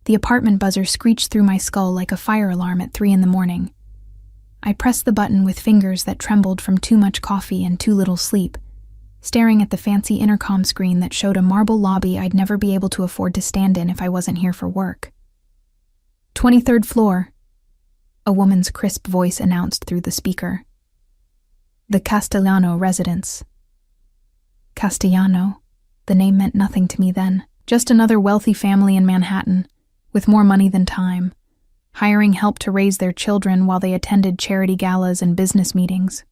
The apartment buzzer screeched through my skull like a fire alarm at 3 a.m. I pressed the button with fingers that trembled from too much coffee and too little sleep, staring at the fancy intercom screen that showed a marble lobby I'd never be able to afford to stand in if I wasn't here for work. 23rd floor, a woman's crisp voice announced through the speaker. The Castellano residence. Castellano. The name meant nothing to me then. Just another wealthy family in Manhattan, with more money than time, hiring help to raise their children while they attended charity galas and business meetings.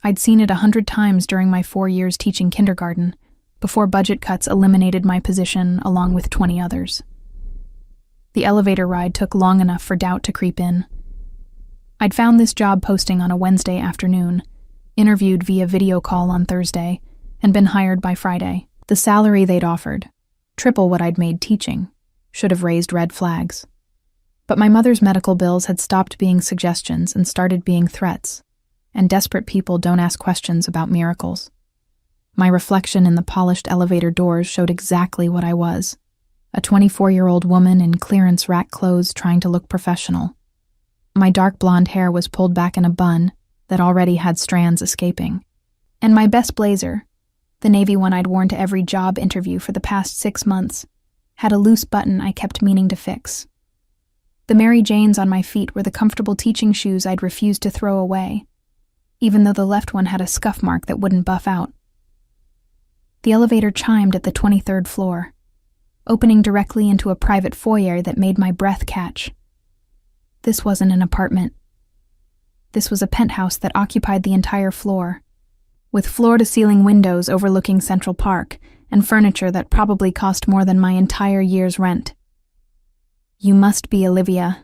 I'd seen it 100 times during my 4 years teaching kindergarten, before budget cuts eliminated my position along with 20 others. The elevator ride took long enough for doubt to creep in. I'd found this job posting on a Wednesday afternoon, interviewed via video call on Thursday, and been hired by Friday. The salary they'd offered, triple what I'd made teaching, should have raised red flags. But my mother's medical bills had stopped being suggestions and started being threats, and desperate people don't ask questions about miracles. My reflection in the polished elevator doors showed exactly what I was, a 24-year-old woman in clearance rack clothes trying to look professional. My dark blonde hair was pulled back in a bun that already had strands escaping, and my best blazer, the navy one I'd worn to every job interview for the past 6 months, had a loose button I kept meaning to fix. The Mary Janes on my feet were the comfortable teaching shoes I'd refused to throw away, even though the left one had a scuff mark that wouldn't buff out. The elevator chimed at the 23rd floor, opening directly into a private foyer that made my breath catch. This wasn't an apartment. This was a penthouse that occupied the entire floor, with floor-to-ceiling windows overlooking Central Park and furniture that probably cost more than my entire year's rent. You must be Olivia.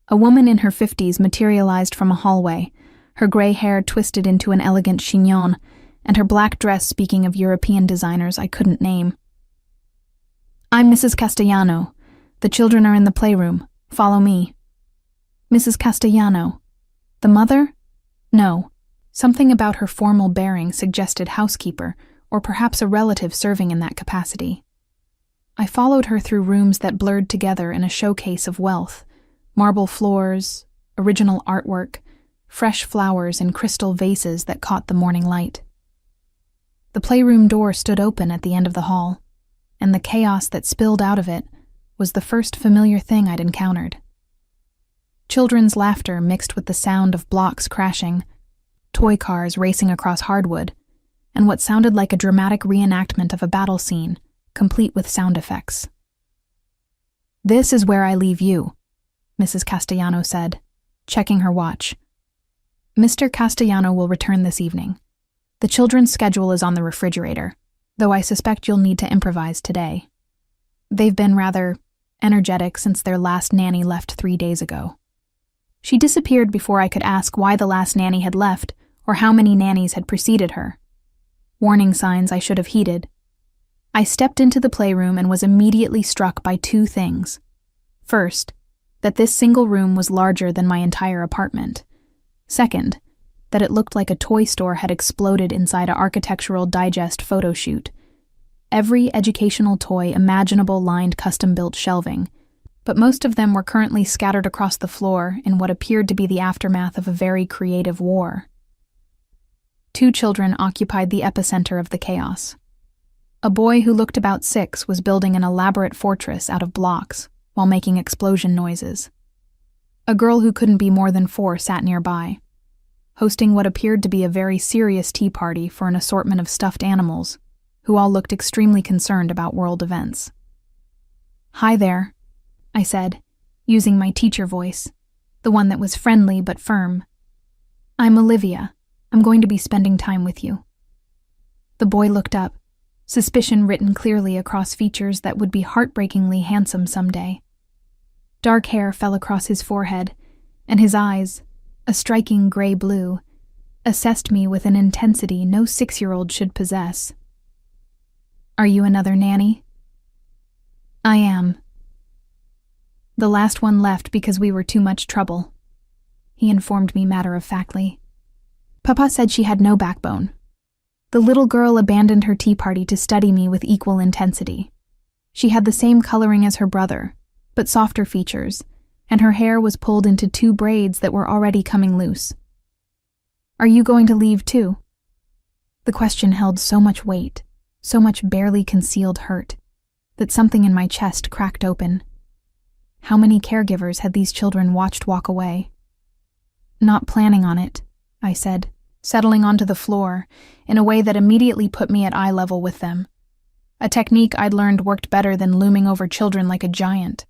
A woman in her 50s materialized from a hallway, her gray hair twisted into an elegant chignon, and her black dress speaking of European designers I couldn't name. I'm Mrs. Castellano. The children are in the playroom. Follow me. Mrs. Castellano. The mother? No. Something about her formal bearing suggested housekeeper, or perhaps a relative serving in that capacity. I followed her through rooms that blurred together in a showcase of wealth, marble floors, original artwork, fresh flowers in crystal vases that caught the morning light. The playroom door stood open at the end of the hall, and the chaos that spilled out of it was the first familiar thing I'd encountered. Children's laughter mixed with the sound of blocks crashing, toy cars racing across hardwood, and what sounded like a dramatic reenactment of a battle scene, complete with sound effects. This is where I leave you, Mrs. Castellano said, checking her watch. Mr. Castellano will return this evening. The children's schedule is on the refrigerator, though I suspect you'll need to improvise today. They've been rather energetic since their last nanny left 3 days ago. She disappeared before I could ask why the last nanny had left or how many nannies had preceded her. Warning signs I should have heeded. I stepped into the playroom and was immediately struck by 2 things. First, that this single room was larger than my entire apartment. Second, that it looked like a toy store had exploded inside an Architectural Digest photo shoot. Every educational toy imaginable lined custom-built shelving, but most of them were currently scattered across the floor in what appeared to be the aftermath of a very creative war. 2 children occupied the epicenter of the chaos. A boy who looked about 6 was building an elaborate fortress out of blocks while making explosion noises. A girl who couldn't be more than 4 sat nearby, hosting what appeared to be a very serious tea party for an assortment of stuffed animals, who all looked extremely concerned about world events. Hi there, I said, using my teacher voice, the one that was friendly but firm. I'm Olivia. I'm going to be spending time with you. The boy looked up, suspicion written clearly across features that would be heartbreakingly handsome someday. Dark hair fell across his forehead, and his eyes, a striking gray blue, assessed me with an intensity no 6-year-old should possess. Are you another nanny? I am. The last one left because we were too much trouble, he informed me matter-of-factly. Papa said she had no backbone. The little girl abandoned her tea party to study me with equal intensity. She had the same coloring as her brother, but softer features, and her hair was pulled into 2 braids that were already coming loose. "Are you going to leave too?" The question held so much weight, so much barely concealed hurt, that something in my chest cracked open. How many caregivers had these children watched walk away? "Not planning on it," I said, settling onto the floor in a way that immediately put me at eye level with them. A technique I'd learned worked better than looming over children like a giant.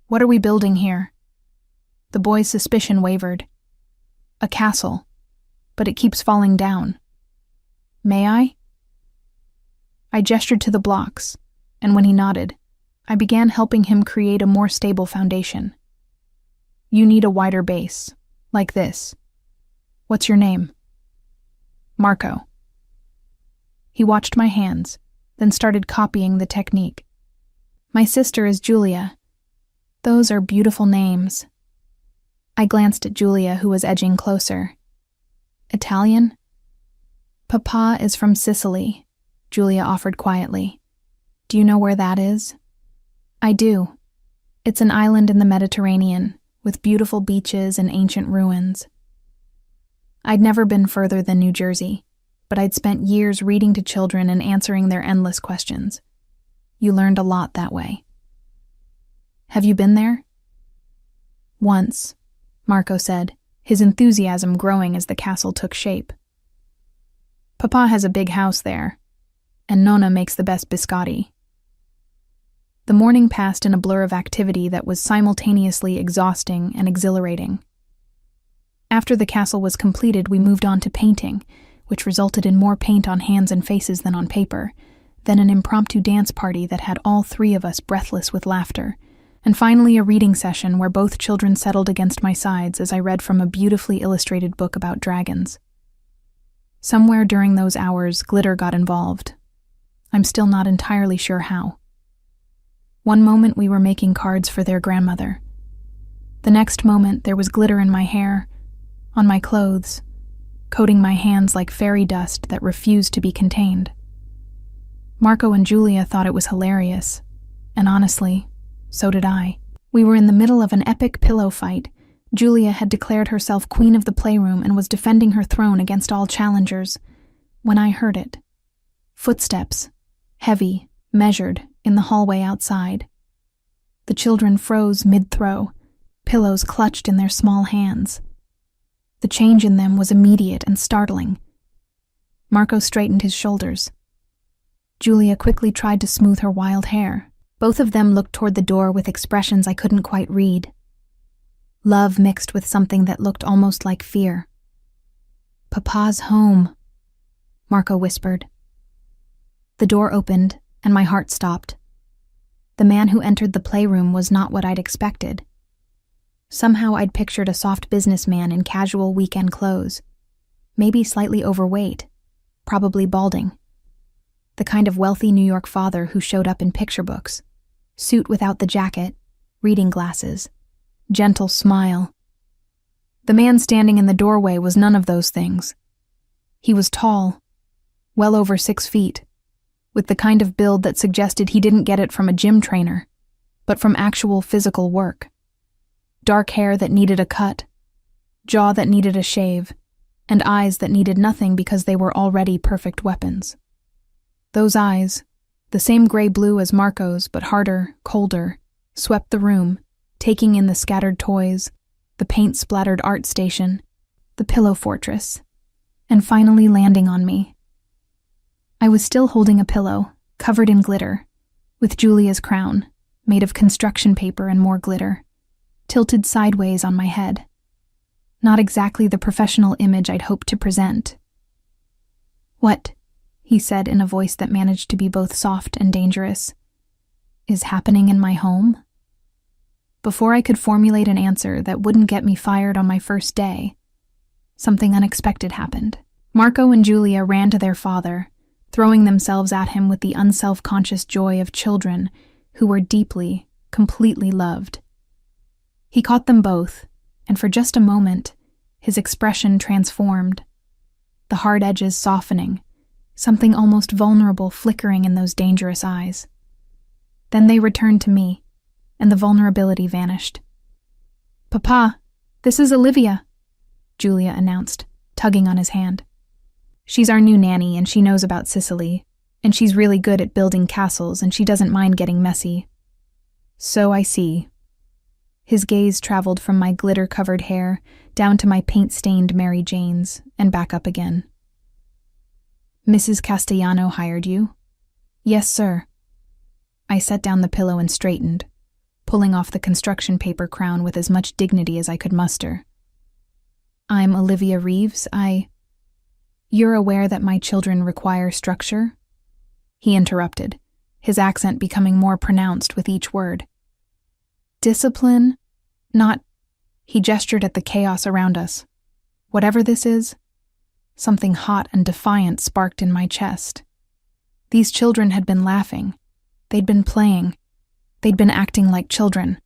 "What are we building here?" The boy's suspicion wavered. "A castle, but it keeps falling down." "May I?" I gestured to the blocks, and when he nodded, I began helping him create a more stable foundation. "You need a wider base, like this. What's your name?" "Marco." He watched my hands, then started copying the technique. "My sister is Julia. Those are beautiful names." I glanced at Julia, who was edging closer. "Italian?" "Papa is from Sicily," Julia offered quietly. "Do you know where that is?" "I do. It's an island in the Mediterranean, with beautiful beaches and ancient ruins." I'd never been further than New Jersey, but I'd spent years reading to children and answering their endless questions. You learned a lot that way. "Have you been there?" "Once," Marco said, his enthusiasm growing as the castle took shape. "Papa has a big house there, and Nonna makes the best biscotti." The morning passed in a blur of activity that was simultaneously exhausting and exhilarating. After the castle was completed, we moved on to painting, which resulted in more paint on hands and faces than on paper, then an impromptu dance party that had all 3 of us breathless with laughter, and finally a reading session where both children settled against my sides as I read from a beautifully illustrated book about dragons. Somewhere during those hours, glitter got involved. I'm still not entirely sure how. One moment we were making cards for their grandmother. The next moment there was glitter in my hair, on my clothes, coating my hands like fairy dust that refused to be contained. Marco and Julia thought it was hilarious, and honestly, so did I. We were in the middle of an epic pillow fight. Julia had declared herself queen of the playroom and was defending her throne against all challengers, when I heard it. Footsteps, heavy, measured, in the hallway outside. The children froze mid-throw, pillows clutched in their small hands. The change in them was immediate and startling. Marco straightened his shoulders. Julia quickly tried to smooth her wild hair. Both of them looked toward the door with expressions I couldn't quite read. Love mixed with something that looked almost like fear. "Papa's home," Marco whispered. The door opened, and my heart stopped. The man who entered the playroom was not what I'd expected. Somehow I'd pictured a soft businessman in casual weekend clothes, maybe slightly overweight, probably balding. The kind of wealthy New York father who showed up in picture books. Suit without the jacket, reading glasses, gentle smile. The man standing in the doorway was none of those things. He was tall, well over 6 feet, with the kind of build that suggested he didn't get it from a gym trainer, but from actual physical work. Dark hair that needed a cut, jaw that needed a shave, and eyes that needed nothing because they were already perfect weapons. Those eyes, the same gray-blue as Marco's but harder, colder, swept the room, taking in the scattered toys, the paint-splattered art station, the pillow fortress, and finally landing on me. I was still holding a pillow, covered in glitter, with Julia's crown, made of construction paper and more glitter, tilted sideways on my head. Not exactly the professional image I'd hoped to present. "What?" he said in a voice that managed to be both soft and dangerous. "Is happening in my home?" Before I could formulate an answer that wouldn't get me fired on my first day, something unexpected happened. Marco and Julia ran to their father, throwing themselves at him with the unself-conscious joy of children who were deeply, completely loved. He caught them both, and for just a moment, his expression transformed, the hard edges softening, something almost vulnerable flickering in those dangerous eyes. Then they returned to me, and the vulnerability vanished. "Papa, this is Olivia," Julia announced, tugging on his hand. "She's our new nanny, and she knows about Sicily, and she's really good at building castles, and she doesn't mind getting messy." "So I see." His gaze traveled from my glitter-covered hair down to my paint-stained Mary Janes and back up again. "Mrs. Castellano hired you?" "Yes, sir." I set down the pillow and straightened, pulling off the construction paper crown with as much dignity as I could muster. "I'm Olivia Reeves. You're aware that my children require structure?" He interrupted, his accent becoming more pronounced with each word. "Discipline? Not—" He gestured at the chaos around us. "Whatever this is," something hot and defiant sparked in my chest. These children had been laughing. They'd been playing. They'd been acting like children,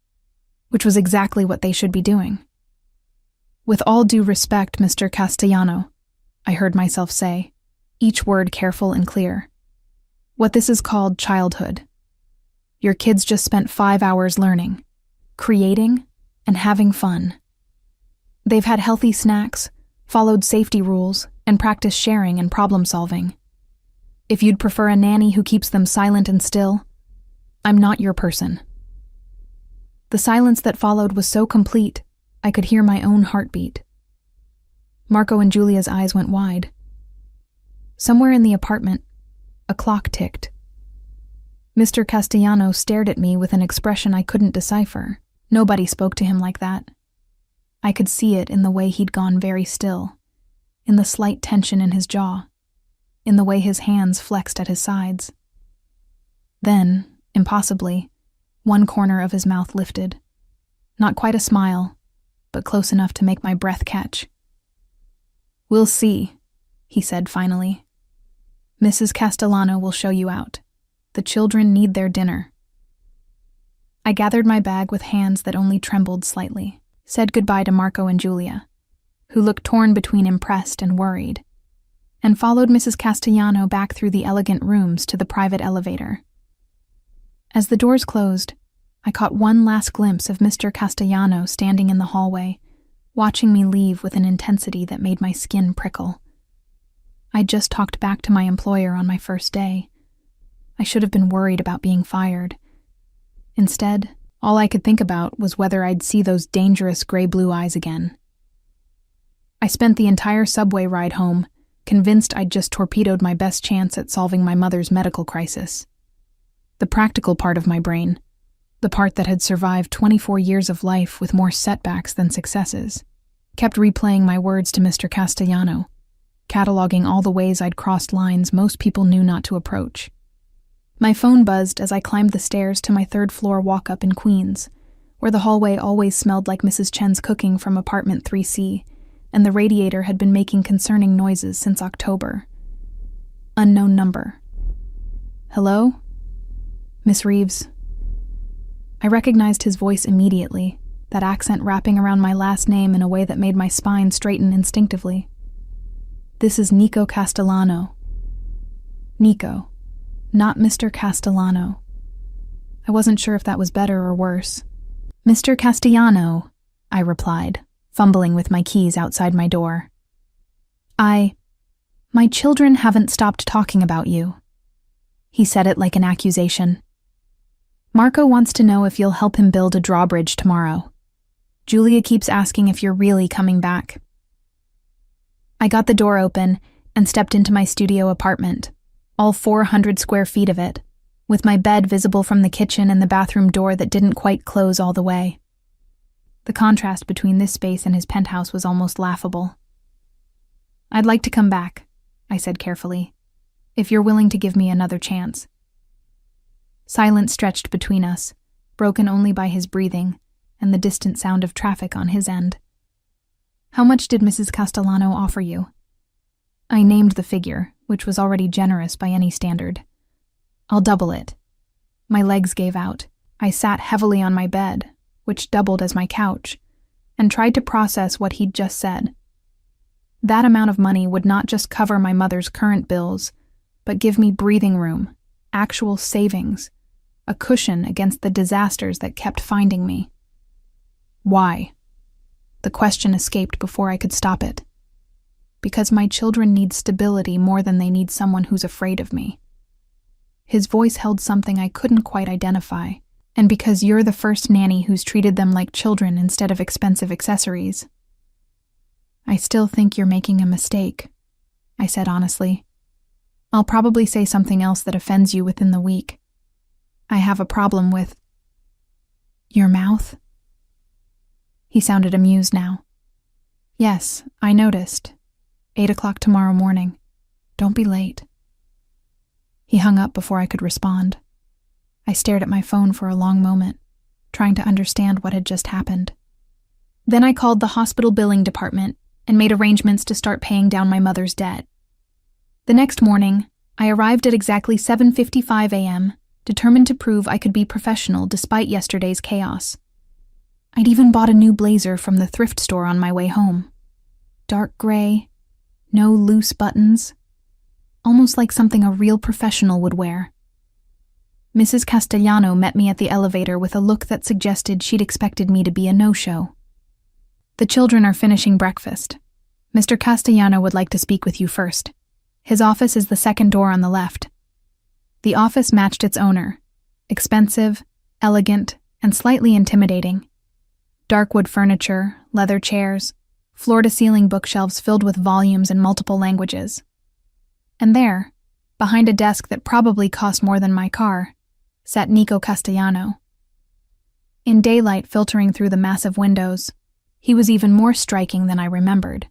which was exactly what they should be doing. "With all due respect, Mr. Castellano," I heard myself say, each word careful and clear. "What this is called childhood. Your kids just spent 5 hours learning, creating, and having fun. They've had healthy snacks, followed safety rules, and practiced sharing and problem-solving. If you'd prefer a nanny who keeps them silent and still, I'm not your person." The silence that followed was so complete, I could hear my own heartbeat. Marco and Julia's eyes went wide. Somewhere in the apartment, a clock ticked. Mr. Castellano stared at me with an expression I couldn't decipher. Nobody spoke to him like that. I could see it in the way he'd gone very still, in the slight tension in his jaw, in the way his hands flexed at his sides. Then, impossibly, one corner of his mouth lifted. Not quite a smile, but close enough to make my breath catch. "We'll see," he said finally. "Mrs. Castellano will show you out. The children need their dinner." I gathered my bag with hands that only trembled slightly, said goodbye to Marco and Julia, who looked torn between impressed and worried, and followed Mrs. Castellano back through the elegant rooms to the private elevator. As the doors closed, I caught one last glimpse of Mr. Castellano standing in the hallway, watching me leave with an intensity that made my skin prickle. I'd just talked back to my employer on my first day. I should have been worried about being fired. Instead, all I could think about was whether I'd see those dangerous gray-blue eyes again. I spent the entire subway ride home, convinced I'd just torpedoed my best chance at solving my mother's medical crisis. The practical part of my brain, the part that had survived 24 years of life with more setbacks than successes, kept replaying my words to Mr. Castellano, cataloging all the ways I'd crossed lines most people knew not to approach. My phone buzzed as I climbed the stairs to my third-floor walk-up in Queens, where the hallway always smelled like Mrs. Chen's cooking from apartment 3C, and the radiator had been making concerning noises since October. Unknown number. "Hello? Miss Reeves." I recognized his voice immediately, that accent wrapping around my last name in a way that made my spine straighten instinctively. "This is Nico Castellano." Nico, not Mr. Castellano. I wasn't sure if that was better or worse. "Mr. Castellano," I replied, fumbling with my keys outside my door. My children haven't stopped talking about you." He said it like an accusation. "Marco wants to know if you'll help him build a drawbridge tomorrow. Julia keeps asking if you're really coming back." I got the door open and stepped into my studio apartment, all 400 square feet of it, with my bed visible from the kitchen and the bathroom door that didn't quite close all the way. The contrast between this space and his penthouse was almost laughable. "I'd like to come back," I said carefully, "if you're willing to give me another chance." Silence stretched between us, broken only by his breathing and the distant sound of traffic on his end. "How much did Mrs. Castellano offer you?" I named the figure, which was already generous by any standard. "I'll double it." My legs gave out. I sat heavily on my bed, which doubled as my couch, and tried to process what he'd just said. That amount of money would not just cover my mother's current bills, but give me breathing room, actual savings, a cushion against the disasters that kept finding me. Why? The question escaped before I could stop it. Because my children need stability more than they need someone who's afraid of me. His voice held something I couldn't quite identify, and because you're the first nanny who's treated them like children instead of expensive accessories. I still think you're making a mistake, I said honestly. I'll probably say something else that offends you within the week. I have a problem with your mouth. He sounded amused now. Yes, I noticed. 8 o'clock tomorrow morning. Don't be late. He hung up before I could respond. I stared at my phone for a long moment, trying to understand what had just happened. Then I called the hospital billing department and made arrangements to start paying down my mother's debt. The next morning, I arrived at exactly 7:55 a.m., determined to prove I could be professional despite yesterday's chaos. I'd even bought a new blazer from the thrift store on my way home. Dark gray, no loose buttons, almost like something a real professional would wear. Mrs. Castellano met me at the elevator with a look that suggested she'd expected me to be a no-show. The children are finishing breakfast. Mr. Castellano would like to speak with you first. His office is the second door on the left. The office matched its owner, expensive, elegant, and slightly intimidating. Dark wood furniture, leather chairs, floor-to-ceiling bookshelves filled with volumes in multiple languages. And there, behind a desk that probably cost more than my car, sat Nico Castellano. In daylight filtering through the massive windows, he was even more striking than I remembered.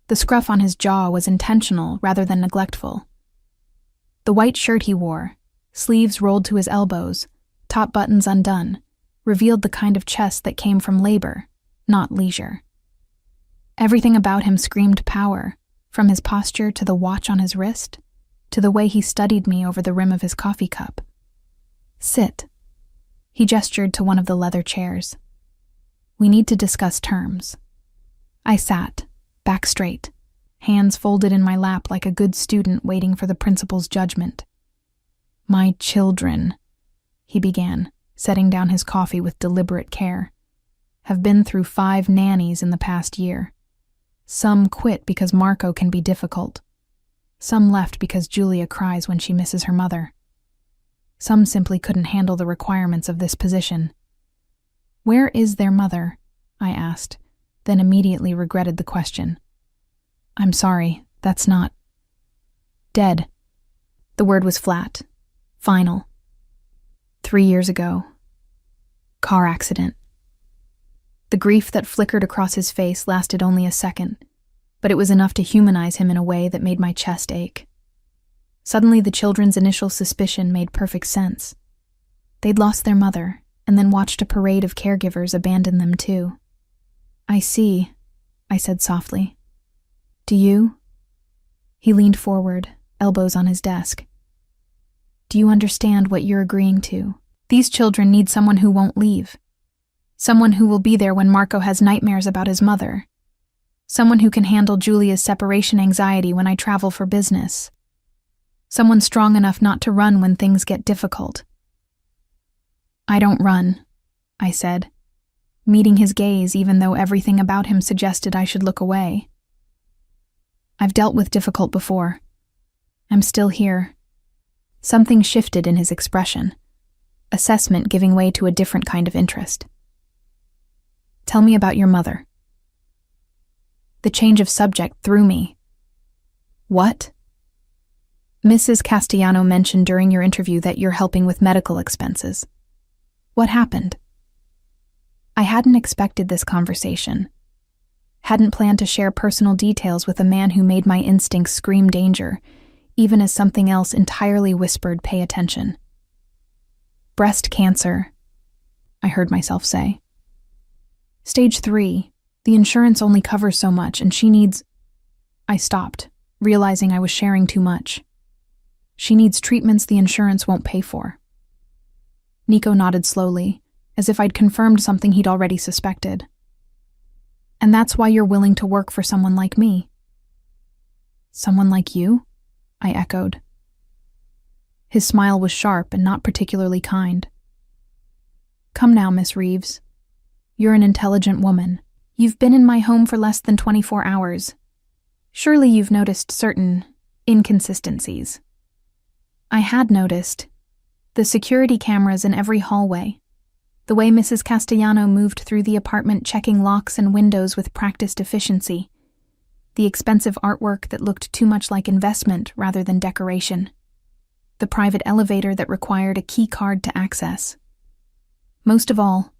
The scruff on his jaw was intentional rather than neglectful. The white shirt he wore, sleeves rolled to his elbows, top buttons undone, revealed the kind of chest that came from labor, not leisure. Everything about him screamed power, from his posture to the watch on his wrist, to the way he studied me over the rim of his coffee cup. Sit. He gestured to one of the leather chairs. We need to discuss terms. I sat, back straight, hands folded in my lap like a good student waiting for the principal's judgment. My children, he began, setting down his coffee with deliberate care, have been through 5 nannies in the past year. Some quit because Marco can be difficult. Some left because Julia cries when she misses her mother. Some simply couldn't handle the requirements of this position. Where is their mother? I asked, then immediately regretted the question. I'm sorry, that's not. Dead. The word was flat, final. 3 years ago. Car accident. The grief that flickered across his face lasted only a second, but it was enough to humanize him in a way that made my chest ache. Suddenly the children's initial suspicion made perfect sense. They'd lost their mother, and then watched a parade of caregivers abandon them too. I see, I said softly. Do you? He leaned forward, elbows on his desk. Do you understand what you're agreeing to? These children need someone who won't leave. Someone who will be there when Marco has nightmares about his mother. Someone who can handle Julia's separation anxiety when I travel for business. Someone strong enough not to run when things get difficult. I don't run, I said, meeting his gaze even though everything about him suggested I should look away. I've dealt with difficult before. I'm still here. Something shifted in his expression, assessment giving way to a different kind of interest. Tell me about your mother. The change of subject threw me. What? Mrs. Castellano mentioned during your interview that you're helping with medical expenses. What happened? I hadn't expected this conversation. Hadn't planned to share personal details with a man who made my instincts scream danger, even as something else entirely whispered, pay attention. Breast cancer, I heard myself say. Stage 3. The insurance only covers so much, and she needs... I stopped, realizing I was sharing too much. She needs treatments the insurance won't pay for. Nico nodded slowly, as if I'd confirmed something he'd already suspected. And that's why you're willing to work for someone like me. Someone like you? I echoed. His smile was sharp and not particularly kind. "Come now, Miss Reeves. You're an intelligent woman. You've been in my home for less than 24 hours. Surely you've noticed certain inconsistencies." I had noticed. The security cameras in every hallway. The way Mrs. Castellano moved through the apartment checking locks and windows with practiced efficiency. The expensive artwork that looked too much like investment rather than decoration. The private elevator that required a key card to access. Most of all,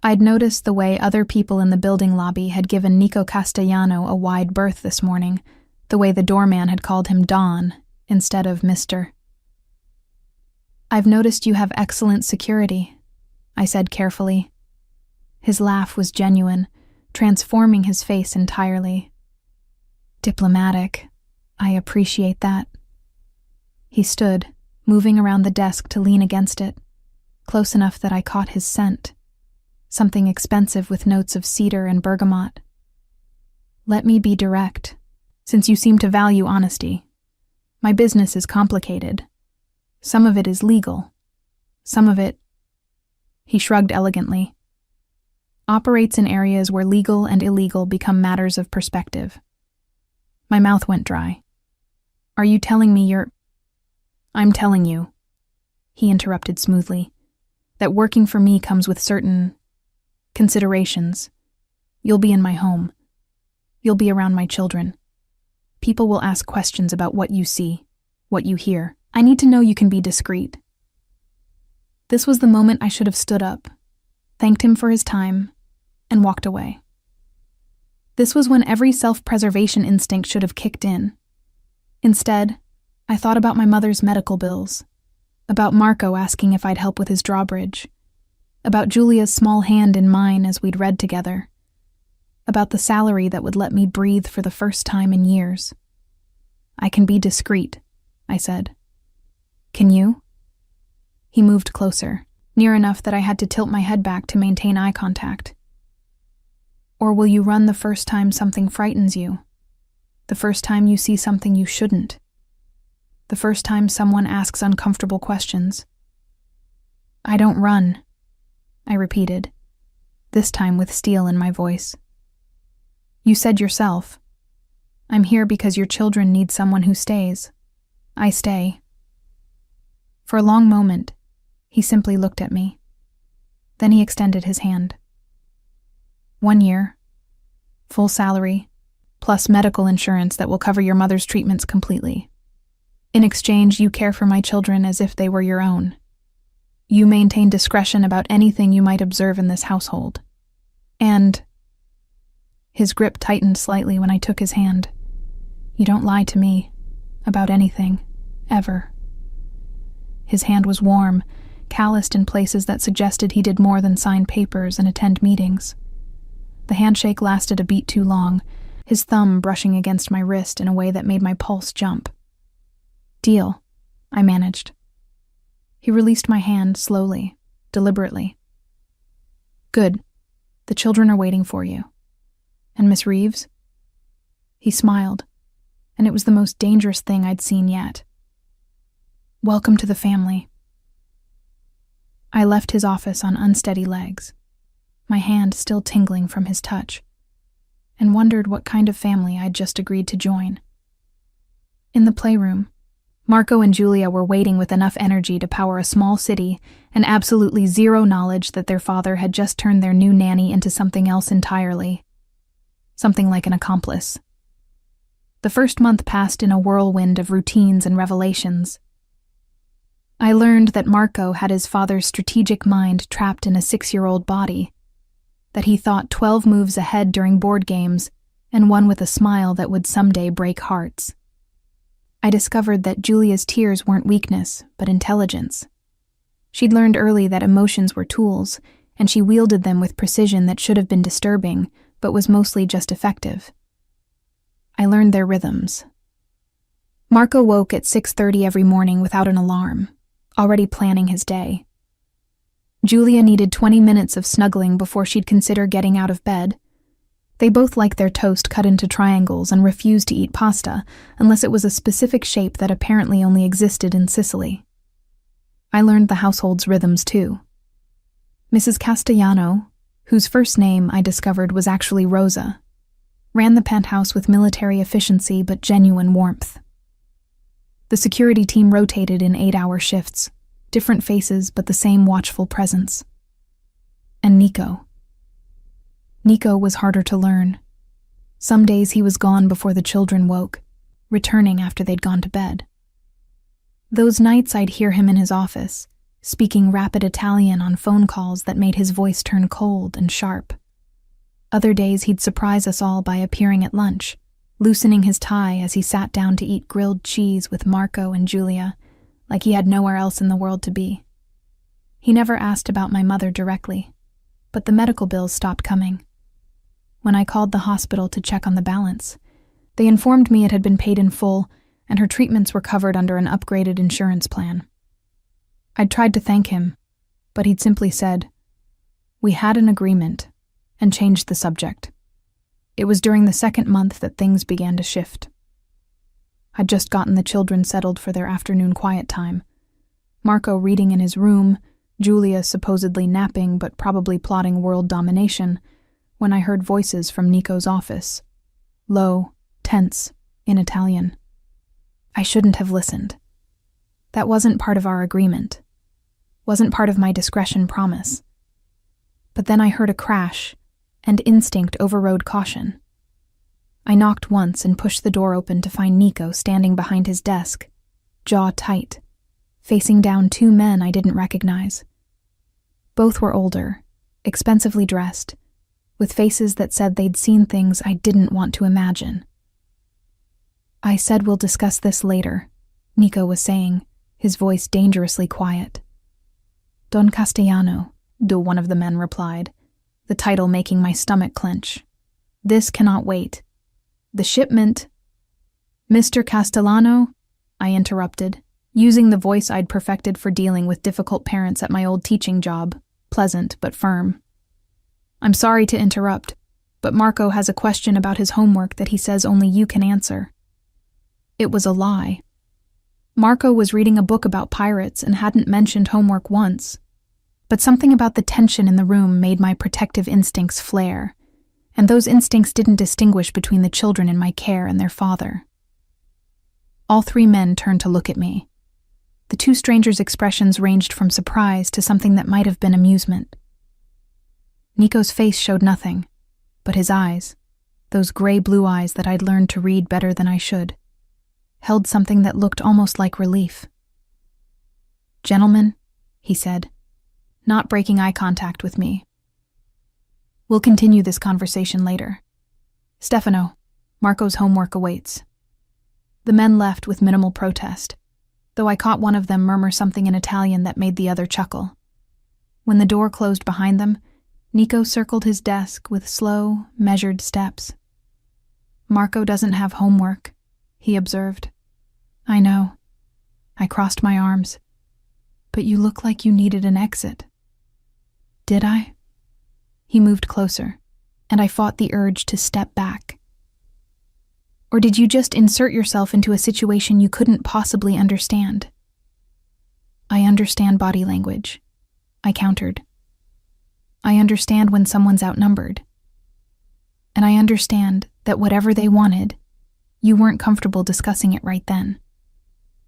I'd noticed the way other people in the building lobby had given Nico Castellano a wide berth this morning, the way the doorman had called him Don instead of Mr. "I've noticed you have excellent security," I said carefully. His laugh was genuine, transforming his face entirely. "Diplomatic. I appreciate that." He stood, moving around the desk to lean against it, close enough that I caught his scent, something expensive with notes of cedar and bergamot. "Let me be direct, since you seem to value honesty. My business is complicated. Some of it is legal. Some of it," he shrugged elegantly, "operates in areas where legal and illegal become matters of perspective." My mouth went dry. "Are you telling me you're—" "I'm telling you," he interrupted smoothly, "that working for me comes with certain considerations. You'll be in my home. You'll be around my children. People will ask questions about what you see, what you hear. I need to know you can be discreet." This was the moment I should have stood up, thanked him for his time, and walked away. This was when every self-preservation instinct should have kicked in. Instead, I thought about my mother's medical bills, about Marco asking if I'd help with his drawbridge, about Julia's small hand in mine as we'd read together, about the salary that would let me breathe for the first time in years. "I can be discreet," I said. "Can you?" He moved closer, near enough that I had to tilt my head back to maintain eye contact. "Or will you run the first time something frightens you? The first time you see something you shouldn't? The first time someone asks uncomfortable questions?" "I don't run," I repeated, this time with steel in my voice. "You said yourself, I'm here because your children need someone who stays. I stay." For a long moment, he simply looked at me. Then he extended his hand. 1 year, full salary, plus medical insurance that will cover your mother's treatments completely. In exchange, you care for my children as if they were your own. You maintain discretion about anything you might observe in this household. And his grip tightened slightly when I took his hand. You don't lie to me about anything, ever. His hand was warm, calloused in places that suggested he did more than sign papers and attend meetings. The handshake lasted a beat too long, his thumb brushing against my wrist in a way that made my pulse jump. "Deal," I managed. He released my hand slowly, deliberately. "Good. The children are waiting for you. And Miss Reeves?" He smiled, and it was the most dangerous thing I'd seen yet. "Welcome to the family." I left his office on unsteady legs, my hand still tingling from his touch, and wondered what kind of family I'd just agreed to join. In the playroom, Marco and Julia were waiting with enough energy to power a small city and absolutely zero knowledge that their father had just turned their new nanny into something else entirely. Something like an accomplice. The first month passed in a whirlwind of routines and revelations. I learned that Marco had his father's strategic mind trapped in a 6-year-old body, that he thought 12 moves ahead during board games and one with a smile that would someday break hearts. I discovered that Julia's tears weren't weakness, but intelligence. She'd learned early that emotions were tools, and she wielded them with precision that should have been disturbing, but was mostly just effective. I learned their rhythms. Marco woke at 6:30 every morning without an alarm, already planning his day. Julia needed 20 minutes of snuggling before she'd consider getting out of bed. They both liked their toast cut into triangles and refused to eat pasta unless it was a specific shape that apparently only existed in Sicily. I learned the household's rhythms too. Mrs. Castellano, whose first name I discovered was actually Rosa, ran the penthouse with military efficiency but genuine warmth. The security team rotated in 8-hour shifts, different faces but the same watchful presence. And Nico. Nico was harder to learn. Some days he was gone before the children woke, returning after they'd gone to bed. Those nights I'd hear him in his office, speaking rapid Italian on phone calls that made his voice turn cold and sharp. Other days he'd surprise us all by appearing at lunch, loosening his tie as he sat down to eat grilled cheese with Marco and Julia, like he had nowhere else in the world to be. He never asked about my mother directly, but the medical bills stopped coming. When I called the hospital to check on the balance, they informed me it had been paid in full and her treatments were covered under an upgraded insurance plan. I'd tried to thank him, but he'd simply said, "We had an agreement," and changed the subject. It was during the second month that things began to shift. I'd just gotten the children settled for their afternoon quiet time. Marco reading in his room, Julia supposedly napping but probably plotting world domination, when I heard voices from Nico's office. Low, tense, in Italian. I shouldn't have listened. That wasn't part of our agreement. Wasn't part of my discretion promise. But then I heard a crash, and instinct overrode caution. I knocked once and pushed the door open to find Nico standing behind his desk, jaw tight, facing down 2 men I didn't recognize. Both were older, expensively dressed, with faces that said they'd seen things I didn't want to imagine. "I said we'll discuss this later," Nico was saying, his voice dangerously quiet. "Don Castellano," one of the men replied, the title making my stomach clench. "This cannot wait. The shipment—" "Mr. Castellano," I interrupted, using the voice I'd perfected for dealing with difficult parents at my old teaching job, pleasant but firm. "I'm sorry to interrupt, but Marco has a question about his homework that he says only you can answer." It was a lie. Marco was reading a book about pirates and hadn't mentioned homework once, but something about the tension in the room made my protective instincts flare, and those instincts didn't distinguish between the children in my care and their father. All 3 men turned to look at me. The 2 strangers' expressions ranged from surprise to something that might have been amusement. Nico's face showed nothing, but his eyes, those gray-blue eyes that I'd learned to read better than I should, held something that looked almost like relief. "Gentlemen," he said, not breaking eye contact with me. "We'll continue this conversation later. Stefano, Marco's homework awaits." The men left with minimal protest, though I caught one of them murmur something in Italian that made the other chuckle. When the door closed behind them, Nico circled his desk with slow, measured steps. "Marco doesn't have homework," he observed. "I know." I crossed my arms. "But you look like you needed an exit." "Did I?" He moved closer, and I fought the urge to step back. "Or did you just insert yourself into a situation you couldn't possibly understand?" "I understand body language," I countered. "I understand when someone's outnumbered. And I understand that whatever they wanted, you weren't comfortable discussing it right then."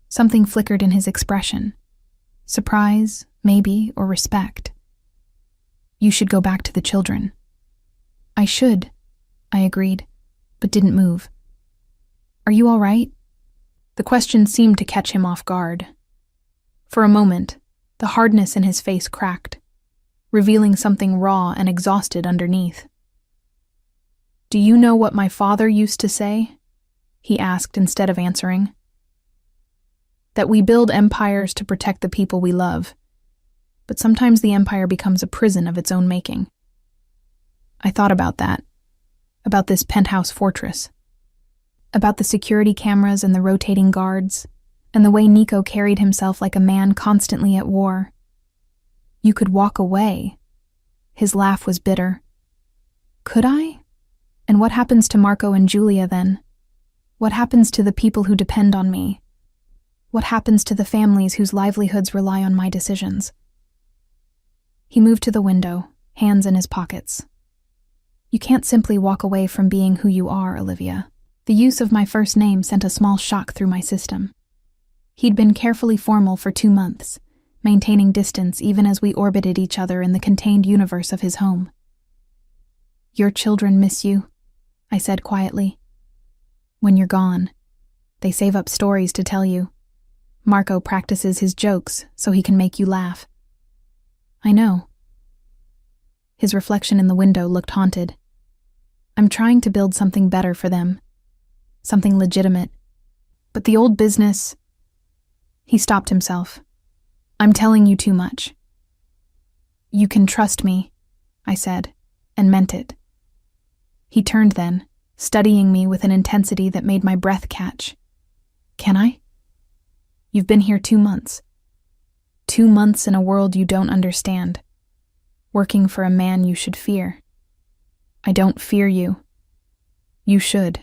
Something flickered in his expression. Surprise, maybe, or respect. "You should go back to the children." "I should," I agreed, but didn't move. "Are you all right?" The question seemed to catch him off guard. For a moment, the hardness in his face cracked, revealing something raw and exhausted underneath. "Do you know what my father used to say?" he asked instead of answering. "That we build empires to protect the people we love, but sometimes the empire becomes a prison of its own making." I thought about that, about this penthouse fortress, about the security cameras and the rotating guards, and the way Nico carried himself like a man constantly at war. You could walk away. His laugh was bitter. Could I? And what happens to Marco and Julia then? What happens to the people who depend on me? What happens to the families whose livelihoods rely on my decisions? He moved to the window, hands in his pockets. You can't simply walk away from being who you are, Olivia. The use of my first name sent a small shock through my system. He'd been carefully formal for 2 months, maintaining distance even as we orbited each other in the contained universe of his home. Your children miss you, I said quietly. When you're gone, they save up stories to tell you. Marco practices his jokes so he can make you laugh. I know. His reflection in the window looked haunted. I'm trying to build something better for them. Something legitimate. But the old business... He stopped himself. I'm telling you too much. You can trust me, I said, and meant it. He turned then, studying me with an intensity that made my breath catch. Can I? You've been here 2 months. 2 months in a world you don't understand. Working for a man you should fear. I don't fear you. You should.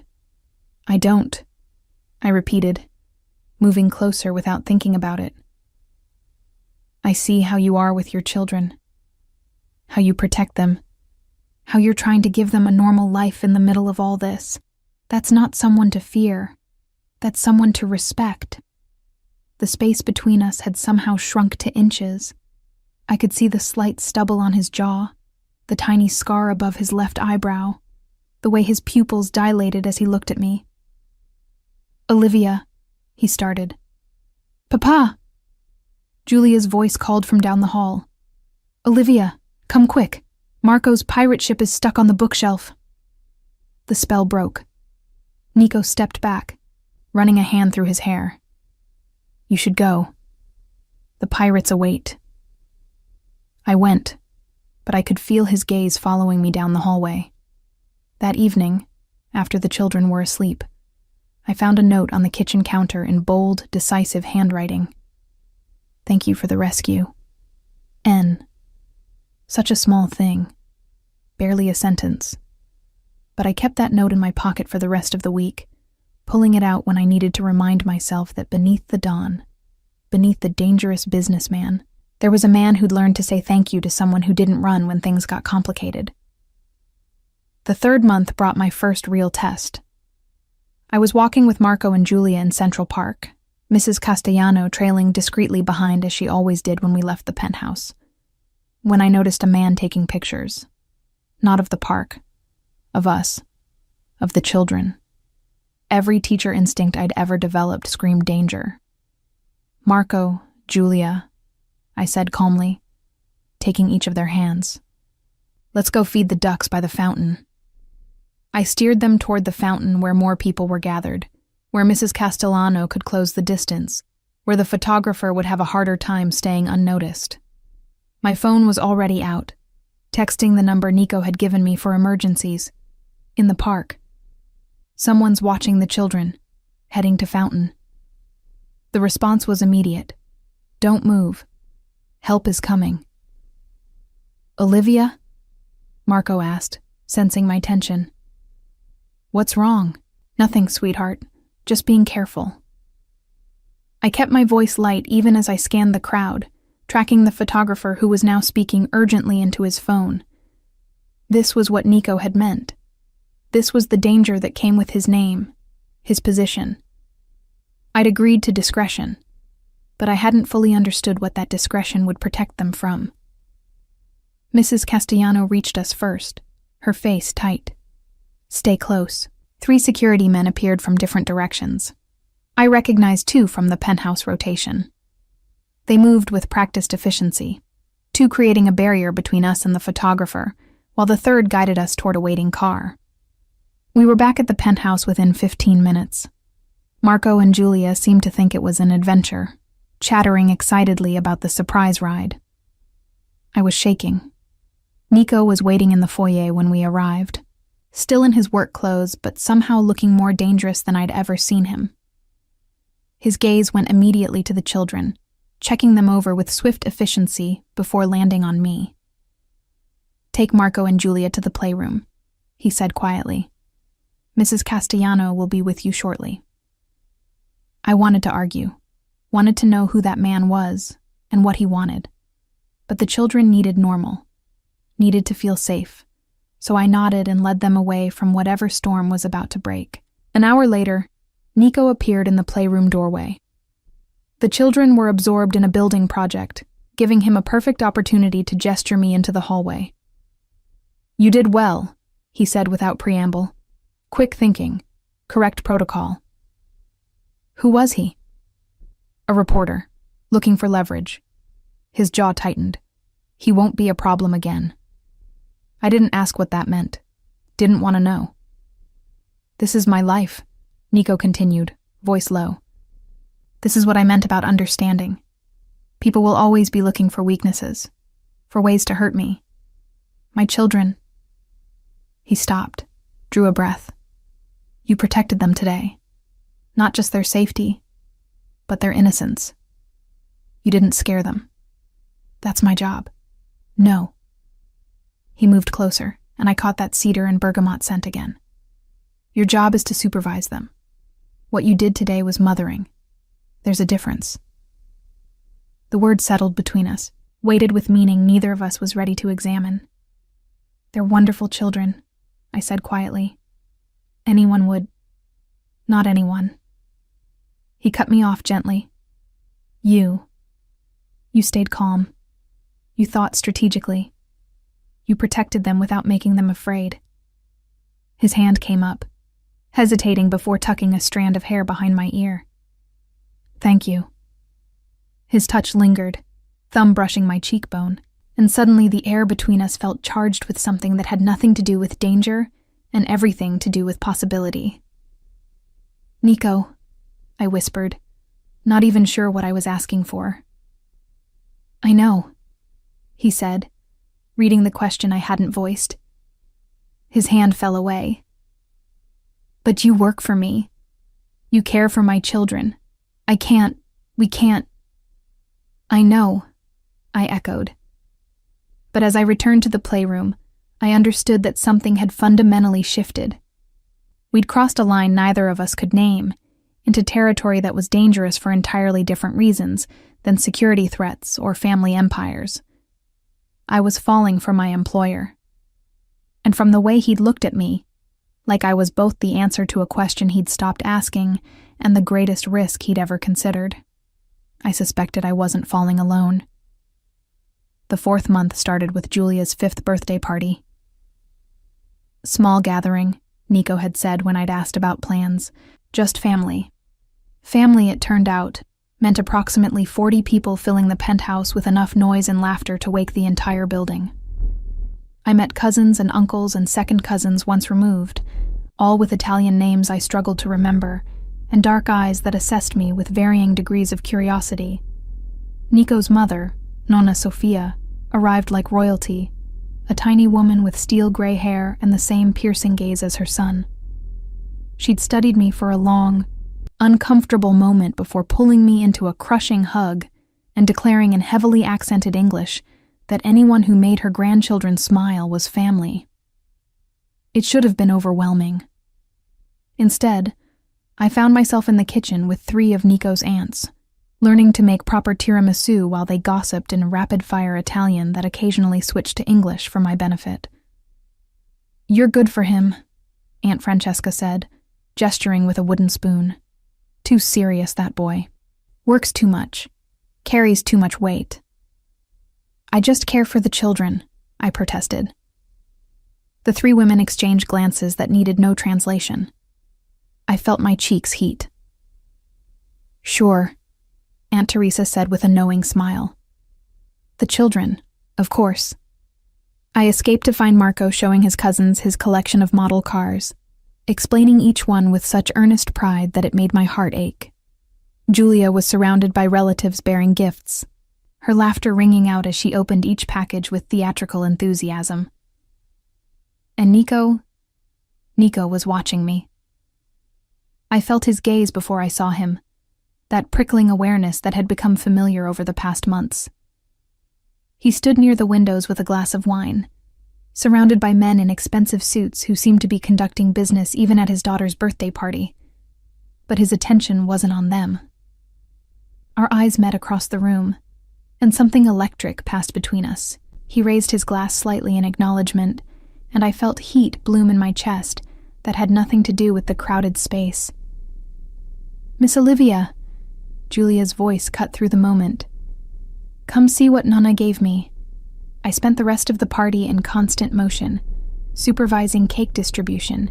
I don't, I repeated, moving closer without thinking about it. I see how you are with your children. How you protect them. How you're trying to give them a normal life in the middle of all this. That's not someone to fear. That's someone to respect. The space between us had somehow shrunk to inches. I could see the slight stubble on his jaw, the tiny scar above his left eyebrow, the way his pupils dilated as he looked at me. Olivia, he started. Papa! Julia's voice called from down the hall. Olivia, come quick. Marco's pirate ship is stuck on the bookshelf. The spell broke. Nico stepped back, running a hand through his hair. You should go. The pirates await. I went, but I could feel his gaze following me down the hallway. That evening, after the children were asleep, I found a note on the kitchen counter in bold, decisive handwriting. Thank you for the rescue. N. Such a small thing. Barely a sentence. But I kept that note in my pocket for the rest of the week, pulling it out when I needed to remind myself that beneath the dawn, beneath the dangerous businessman, there was a man who'd learned to say thank you to someone who didn't run when things got complicated. The 3rd month brought my first real test. I was walking with Marco and Julia in Central Park, Mrs. Castellano trailing discreetly behind as she always did when we left the penthouse, when I noticed a man taking pictures. Not of the park, of us, of the children. Every teacher instinct I'd ever developed screamed danger. Marco, Julia, I said calmly, taking each of their hands. Let's go feed the ducks by the fountain. I steered them toward the fountain where more people were gathered, where Mrs. Castellano could close the distance, where the photographer would have a harder time staying unnoticed. My phone was already out, texting the number Nico had given me for emergencies. In the park. Someone's watching the children, heading to fountain. The response was immediate. Don't move. Help is coming. Olivia? Marco asked, sensing my tension. What's wrong? Nothing, sweetheart. Just being careful. I kept my voice light even as I scanned the crowd, tracking the photographer who was now speaking urgently into his phone. This was what Nico had meant. This was the danger that came with his name, his position. I'd agreed to discretion, but I hadn't fully understood what that discretion would protect them from. Mrs. Castellano reached us first, her face tight. Stay close. 3 security men appeared from different directions. I recognized 2 from the penthouse rotation. They moved with practiced efficiency, 2 creating a barrier between us and the photographer, while the 3rd guided us toward a waiting car. We were back at the penthouse within 15 minutes. Marco and Julia seemed to think it was an adventure, chattering excitedly about the surprise ride. I was shaking. Nico was waiting in the foyer when we arrived, still in his work clothes, but somehow looking more dangerous than I'd ever seen him. His gaze went immediately to the children, checking them over with swift efficiency before landing on me. Take Marco and Julia to the playroom, he said quietly. Mrs. Castellano will be with you shortly. I wanted to argue. wanted to know who that man was and what he wanted. But the children needed normal, needed to feel safe, so I nodded and led them away from whatever storm was about to break. An hour later, Nico appeared in the playroom doorway. The children were absorbed in a building project, giving him a perfect opportunity to gesture me into the hallway. "You did well," he said without preamble. "Quick thinking, correct protocol." Who was he? A reporter, looking for leverage. His jaw tightened. He won't be a problem again. I didn't ask what that meant. Didn't want to know. "This is my life," Nico continued, voice low. "This is what I meant about understanding. People will always be looking for weaknesses, for ways to hurt me. My children." He stopped, drew a breath. "You protected them today. Not just their safety, but their innocence. You didn't scare them. That's my job." "No." He moved closer, and I caught that cedar and bergamot scent again. "Your job is to supervise them. What you did today was mothering. There's a difference." The word settled between us, weighted with meaning neither of us was ready to examine. "They're wonderful children," I said quietly. "Anyone would. Not anyone." He cut me off gently. You stayed calm. You thought strategically. You protected them without making them afraid." His hand came up, hesitating before tucking a strand of hair behind my ear. "Thank you." His touch lingered, thumb brushing my cheekbone, and suddenly the air between us felt charged with something that had nothing to do with danger and everything to do with possibility. "Nico," I whispered, not even sure what I was asking for. "I know," he said, reading the question I hadn't voiced. His hand fell away. "But you work for me. You care for my children. We can't." "I know," I echoed. But as I returned to the playroom, I understood that something had fundamentally shifted. We'd crossed a line neither of us could name, into territory that was dangerous for entirely different reasons than security threats or family empires. I was falling for my employer. And from the way he'd looked at me, like I was both the answer to a question he'd stopped asking and the greatest risk he'd ever considered, I suspected I wasn't falling alone. The 4th month started with Julia's 5th birthday party. "Small gathering," Nico had said when I'd asked about plans. "Just family." Family, it turned out, meant approximately 40 people filling the penthouse with enough noise and laughter to wake the entire building. I met cousins and uncles and second cousins once removed, all with Italian names I struggled to remember, and dark eyes that assessed me with varying degrees of curiosity. Nico's mother, Nonna Sofia, arrived like royalty, a tiny woman with steel gray hair and the same piercing gaze as her son. She'd studied me for a long, uncomfortable moment before pulling me into a crushing hug and declaring in heavily accented English that anyone who made her grandchildren smile was family. It should have been overwhelming. Instead, I found myself in the kitchen with 3 of Nico's aunts, learning to make proper tiramisu while they gossiped in rapid-fire Italian that occasionally switched to English for my benefit. "You're good for him," Aunt Francesca said, gesturing with a wooden spoon. "Too serious, that boy. Works too much. Carries too much weight." "I just care for the children," I protested. The 3 women exchanged glances that needed no translation. I felt my cheeks heat. "Sure," Aunt Teresa said with a knowing smile. "The children, of course." I escaped to find Marco showing his cousins his collection of model cars, explaining each one with such earnest pride that it made my heart ache. Julia was surrounded by relatives bearing gifts, her laughter ringing out as she opened each package with theatrical enthusiasm. And Nico was watching me. I felt his gaze before I saw him, that prickling awareness that had become familiar over the past months. He stood near the windows with a glass of wine, surrounded by men in expensive suits who seemed to be conducting business even at his daughter's birthday party. But his attention wasn't on them. Our eyes met across the room, and something electric passed between us. He raised his glass slightly in acknowledgement, and I felt heat bloom in my chest that had nothing to do with the crowded space. "Miss Olivia," Julia's voice cut through the moment. "Come see what Nana gave me." I spent the rest of the party in constant motion, supervising cake distribution,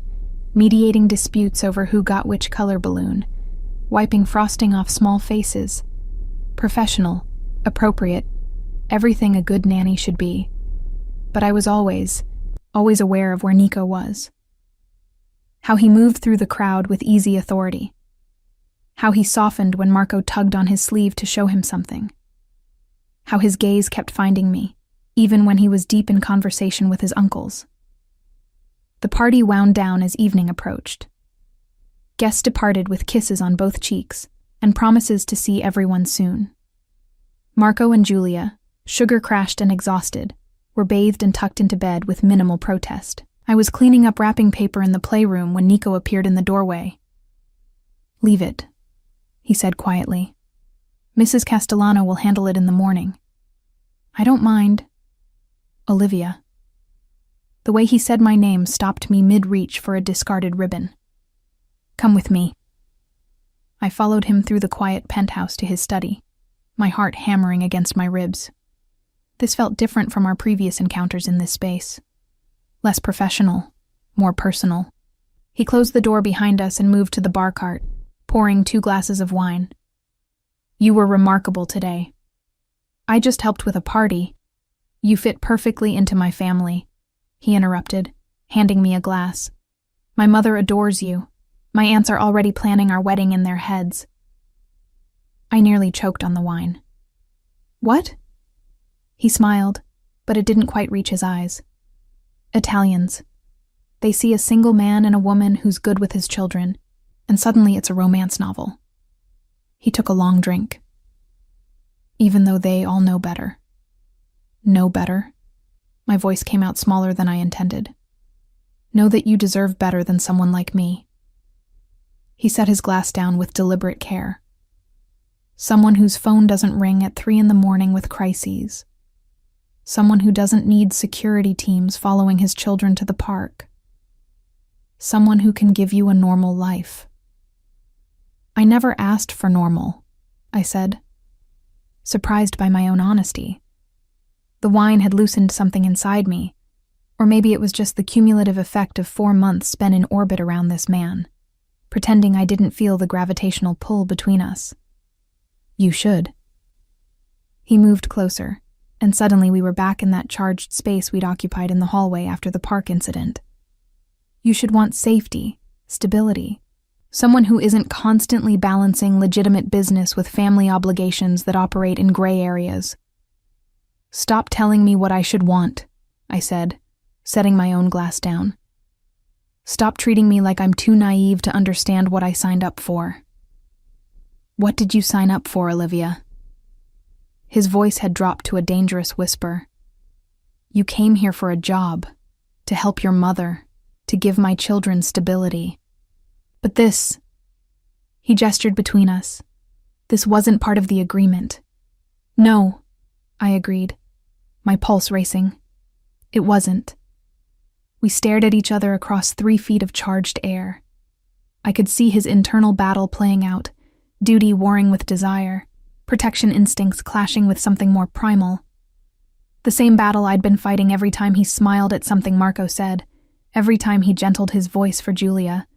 mediating disputes over who got which color balloon, wiping frosting off small faces. Professional, appropriate, everything a good nanny should be. But I was always aware of where Nico was. How he moved through the crowd with easy authority. How he softened when Marco tugged on his sleeve to show him something. How his gaze kept finding me, even when he was deep in conversation with his uncles. The party wound down as evening approached. Guests departed with kisses on both cheeks and promises to see everyone soon. Marco and Julia, sugar-crashed and exhausted, were bathed and tucked into bed with minimal protest. I was cleaning up wrapping paper in the playroom when Nico appeared in the doorway. "Leave it," he said quietly. "Mrs. Castellano will handle it in the morning." "I don't mind." "Olivia." The way he said my name stopped me mid-reach for a discarded ribbon. "Come with me." I followed him through the quiet penthouse to his study, my heart hammering against my ribs. This felt different from our previous encounters in this space. Less professional, more personal. He closed the door behind us and moved to the bar cart, pouring 2 glasses of wine. "You were remarkable today. I just helped with a party. You fit perfectly into my family," he interrupted, handing me a glass. "My mother adores you. My aunts are already planning our wedding in their heads." I nearly choked on the wine. "What?" He smiled, but it didn't quite reach his eyes. "Italians. They see a single man and a woman who's good with his children, and suddenly it's a romance novel." He took a long drink. "Even though they all know better." "Know better?" My voice came out smaller than I intended. "Know that you deserve better than someone like me." He set his glass down with deliberate care. "Someone whose phone doesn't ring at 3 a.m. with crises. Someone who doesn't need security teams following his children to the park. Someone who can give you a normal life." "I never asked for normal," I said, surprised by my own honesty. The wine had loosened something inside me, or maybe it was just the cumulative effect of 4 months spent in orbit around this man, pretending I didn't feel the gravitational pull between us. "You should." He moved closer, and suddenly we were back in that charged space we'd occupied in the hallway after the park incident. "You should want safety, stability, someone who isn't constantly balancing legitimate business with family obligations that operate in gray areas." "Stop telling me what I should want," I said, setting my own glass down. "Stop treating me like I'm too naive to understand what I signed up for." "What did you sign up for, Olivia?" His voice had dropped to a dangerous whisper. "You came here for a job, to help your mother, to give my children stability. But this..." He gestured between us. "This wasn't part of the agreement." "No," I agreed, my pulse racing. "It wasn't." We stared at each other across 3 feet of charged air. I could see his internal battle playing out, duty warring with desire, protection instincts clashing with something more primal. The same battle I'd been fighting every time he smiled at something Marco said, every time he gentled his voice for Julia,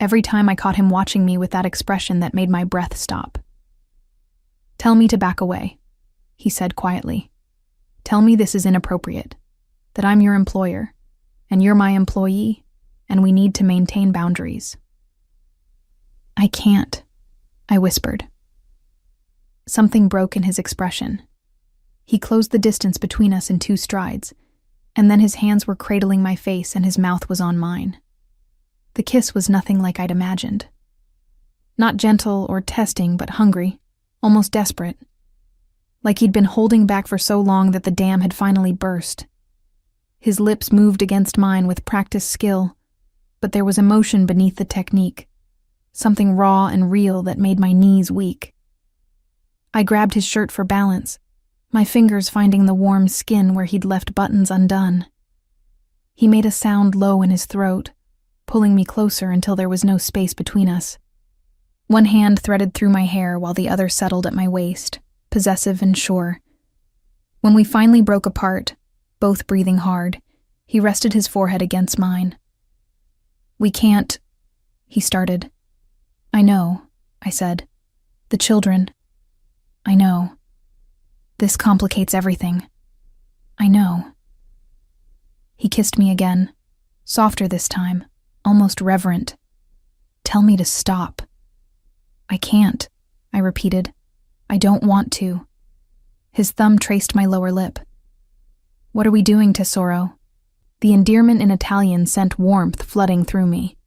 every time I caught him watching me with that expression that made my breath stop. "Tell me to back away," he said quietly. "Tell me this is inappropriate, that I'm your employer, and you're my employee, and we need to maintain boundaries." "I can't," I whispered. Something broke in his expression. He closed the distance between us in 2 strides, and then his hands were cradling my face and his mouth was on mine. The kiss was nothing like I'd imagined. Not gentle or testing, but hungry, almost desperate. Like he'd been holding back for so long that the dam had finally burst. His lips moved against mine with practiced skill, but there was emotion beneath the technique, something raw and real that made my knees weak. I grabbed his shirt for balance, my fingers finding the warm skin where he'd left buttons undone. He made a sound low in his throat, pulling me closer until there was no space between us. One hand threaded through my hair while the other settled at my waist, possessive and sure. When we finally broke apart, both breathing hard, he rested his forehead against mine. "We can't," he started. "I know," I said. "The children. I know. This complicates everything. I know." He kissed me again, softer this time, almost reverent. "Tell me to stop." "I can't," I repeated. "I don't want to." His thumb traced my lower lip. "What are we doing, tesoro?" The endearment in Italian sent warmth flooding through me.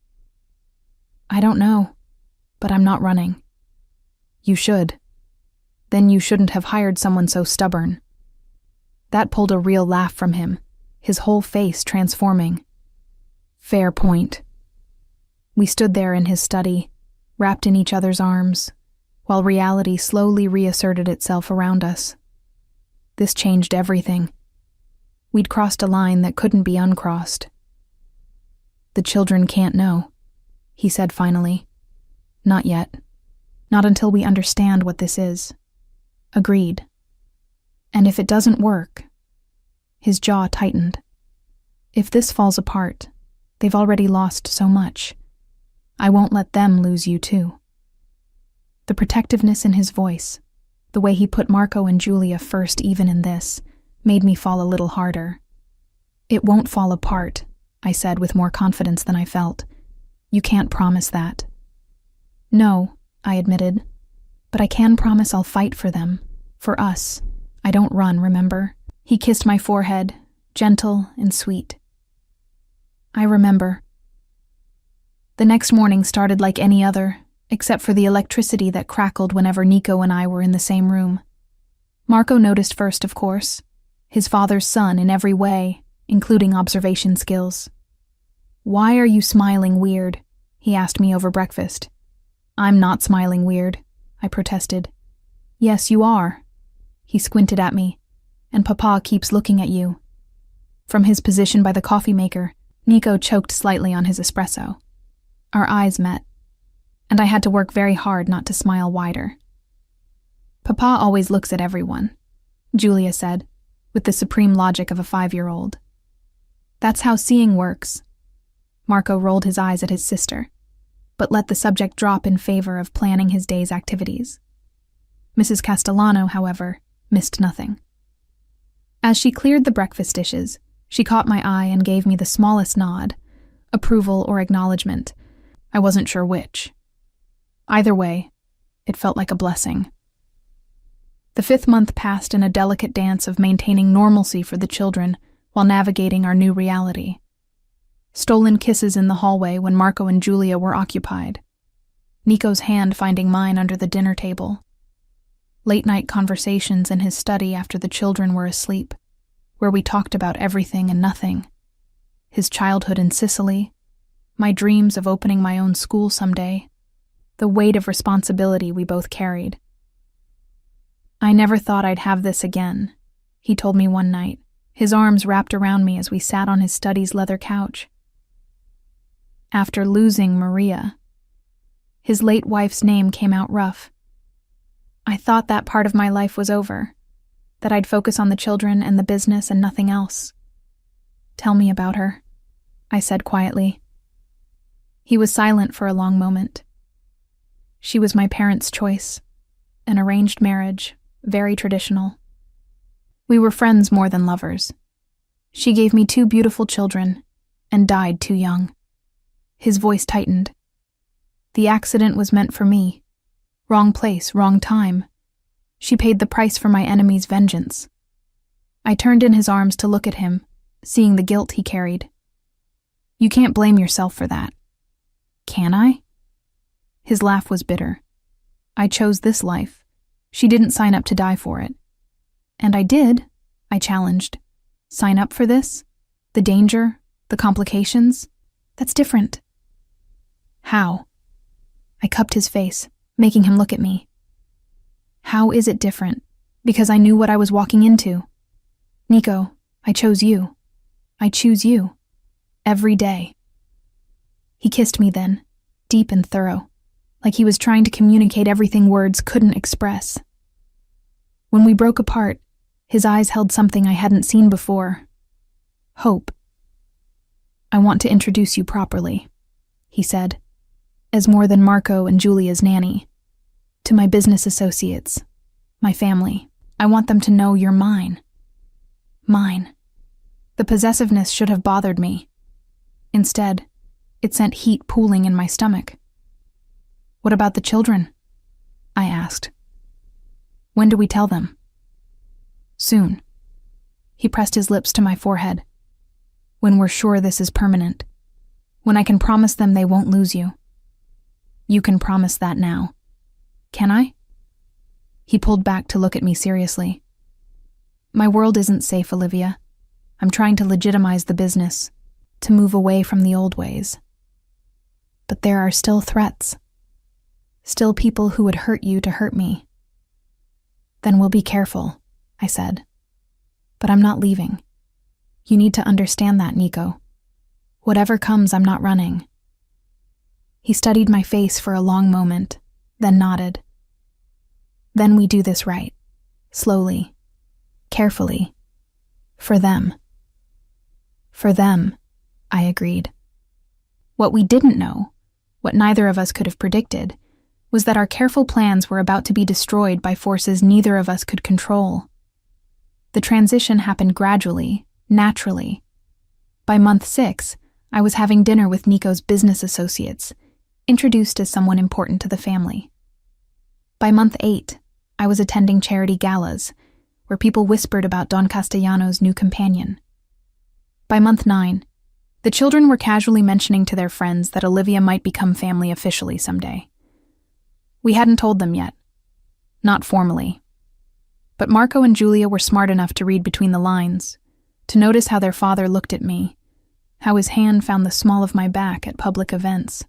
"I don't know, but I'm not running." "You should. Then you shouldn't have hired someone so stubborn." That pulled a real laugh from him, his whole face transforming. "Fair point." We stood there in his study, wrapped in each other's arms, while reality slowly reasserted itself around us. This changed everything. We'd crossed a line that couldn't be uncrossed. "The children can't know," he said finally. "Not yet. Not until we understand what this is." "Agreed. And if it doesn't work..." His jaw tightened. "If this falls apart, they've already lost so much. I won't let them lose you too." The protectiveness in his voice, the way he put Marco and Julia first even in this, made me fall a little harder. "It won't fall apart," I said with more confidence than I felt. "You can't promise that." "No," I admitted, "but I can promise I'll fight for them, for us. I don't run, remember?" He kissed my forehead, gentle and sweet. "I remember." The next morning started like any other, except for the electricity that crackled whenever Nico and I were in the same room. Marco noticed first, of course, his father's son in every way, including observation skills. "Why are you smiling weird?" he asked me over breakfast. "I'm not smiling weird," I protested. "Yes, you are." He squinted at me. "And Papa keeps looking at you." From his position by the coffee maker, Nico choked slightly on his espresso. Our eyes met, and I had to work very hard not to smile wider. "Papa always looks at everyone," Julia said, with the supreme logic of a 5-year-old. "That's how seeing works." Marco rolled his eyes at his sister, but let the subject drop in favor of planning his day's activities. Mrs. Castellano, however, missed nothing. As she cleared the breakfast dishes, she caught my eye and gave me the smallest nod, approval or acknowledgement. I wasn't sure which. Either way, it felt like a blessing. The 5th month passed in a delicate dance of maintaining normalcy for the children while navigating our new reality. Stolen kisses in the hallway when Marco and Julia were occupied. Nico's hand finding mine under the dinner table. Late-night conversations in his study after the children were asleep, where we talked about everything and nothing. His childhood in Sicily, my dreams of opening my own school someday, the weight of responsibility we both carried. "I never thought I'd have this again," he told me one night, his arms wrapped around me as we sat on his study's leather couch. After losing Maria, his late wife's name came out rough. "I thought that part of my life was over, that I'd focus on the children and the business and nothing else." "Tell me about her," I said quietly. He was silent for a long moment. "She was my parents' choice, an arranged marriage, very traditional. We were friends more than lovers. She gave me 2 beautiful children and died too young." His voice tightened. "The accident was meant for me. Wrong place, wrong time. She paid the price for my enemy's vengeance." I turned in his arms to look at him, seeing the guilt he carried. "You can't blame yourself for that." "Can I?" His laugh was bitter. "I chose this life. She didn't sign up to die for it." "And I did," I challenged. "Sign up for this? The danger? The complications? That's different." "How?" I cupped his face, making him look at me. How is it different? Because I knew what I was walking into. Nico, I chose you. I choose you. Every day. He kissed me then, deep and thorough, like he was trying to communicate everything words couldn't express. When we broke apart, his eyes held something I hadn't seen before. Hope. I want to introduce you properly, he said, as more than Marco and Julia's nanny. To my business associates, my family. I want them to know you're mine. Mine. The possessiveness should have bothered me. Instead, it sent heat pooling in my stomach. What about the children? I asked. When do we tell them? Soon. He pressed his lips to my forehead. When we're sure this is permanent. When I can promise them they won't lose you. You can promise that now. Can I? He pulled back to look at me seriously. My world isn't safe, Olivia. I'm trying to legitimize the business, to move away from the old ways. But there are still threats. Still people who would hurt you to hurt me. Then we'll be careful, I said. But I'm not leaving. You need to understand that, Nico. Whatever comes, I'm not running. He studied my face for a long moment, then nodded. Then we do this right. Slowly. Carefully. For them. For them, I agreed. What we didn't know, what neither of us could have predicted, was that our careful plans were about to be destroyed by forces neither of us could control. The transition happened gradually, naturally. By month 6, I was having dinner with Nico's business associates, introduced as someone important to the family. By month 8, I was attending charity galas, where people whispered about Don Castellano's new companion. By month 9, the children were casually mentioning to their friends that Olivia might become family officially someday. We hadn't told them yet. Not formally. But Marco and Julia were smart enough to read between the lines, to notice how their father looked at me, how his hand found the small of my back at public events,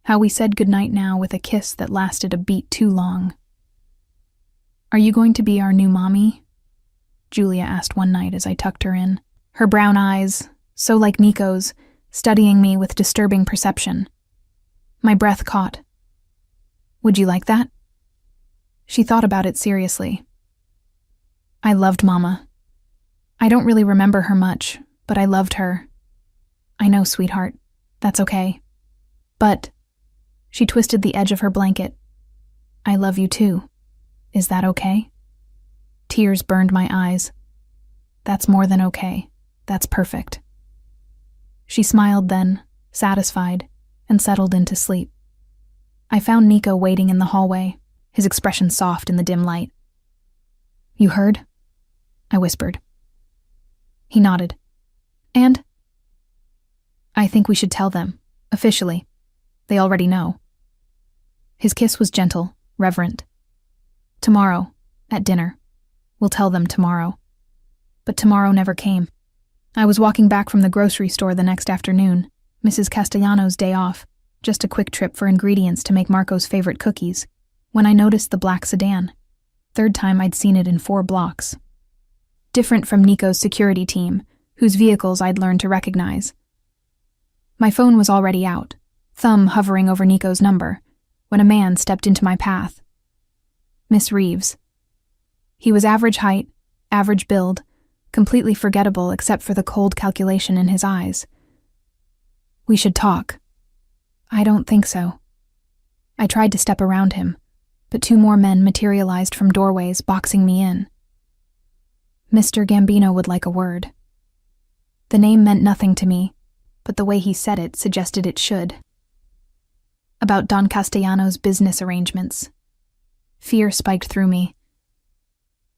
how we said goodnight now with a kiss that lasted a beat too long. Are you going to be our new mommy? Julia asked one night as I tucked her in, her brown eyes, so like Nico's, studying me with disturbing perception. My breath caught. Would you like that? She thought about it seriously. I loved Mama. I don't really remember her much, but I loved her. I know, sweetheart. That's okay. But, she twisted the edge of her blanket. I love you too. Is that okay? Tears burned my eyes. That's more than okay. That's perfect. She smiled then, satisfied, and settled into sleep. I found Nico waiting in the hallway, his expression soft in the dim light. You heard? I whispered. He nodded. And? I think we should tell them, officially. They already know. His kiss was gentle, reverent. Tomorrow, at dinner. We'll tell them tomorrow. But tomorrow never came. I was walking back from the grocery store the next afternoon, Mrs. Castellano's day off, just a quick trip for ingredients to make Marco's favorite cookies, when I noticed the black sedan. Third time I'd seen it in 4 blocks. Different from Nico's security team, whose vehicles I'd learned to recognize. My phone was already out, thumb hovering over Nico's number, when a man stepped into my path. Miss Reeves. He was average height, average build, completely forgettable except for the cold calculation in his eyes. We should talk. I don't think so. I tried to step around him, but 2 more men materialized from doorways, boxing me in. Mr. Gambino would like a word. The name meant nothing to me, but the way he said it suggested it should. About Don Castellano's business arrangements. Fear spiked through me.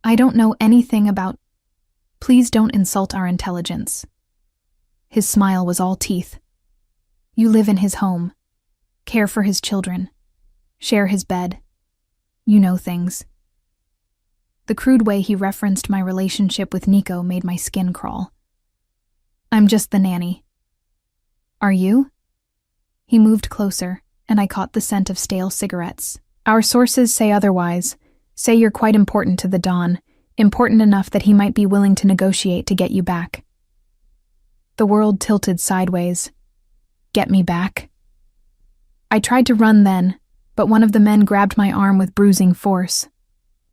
I don't know anything about... Please don't insult our intelligence. His smile was all teeth. You live in his home. Care for his children. Share his bed. You know things. The crude way he referenced my relationship with Nico made my skin crawl. I'm just the nanny. Are you? He moved closer, and I caught the scent of stale cigarettes. Our sources say otherwise, Say you're quite important to the Don, important enough that he might be willing to negotiate to get you back. The world tilted sideways. Get me back? I tried to run then, but one of the men grabbed my arm with bruising force.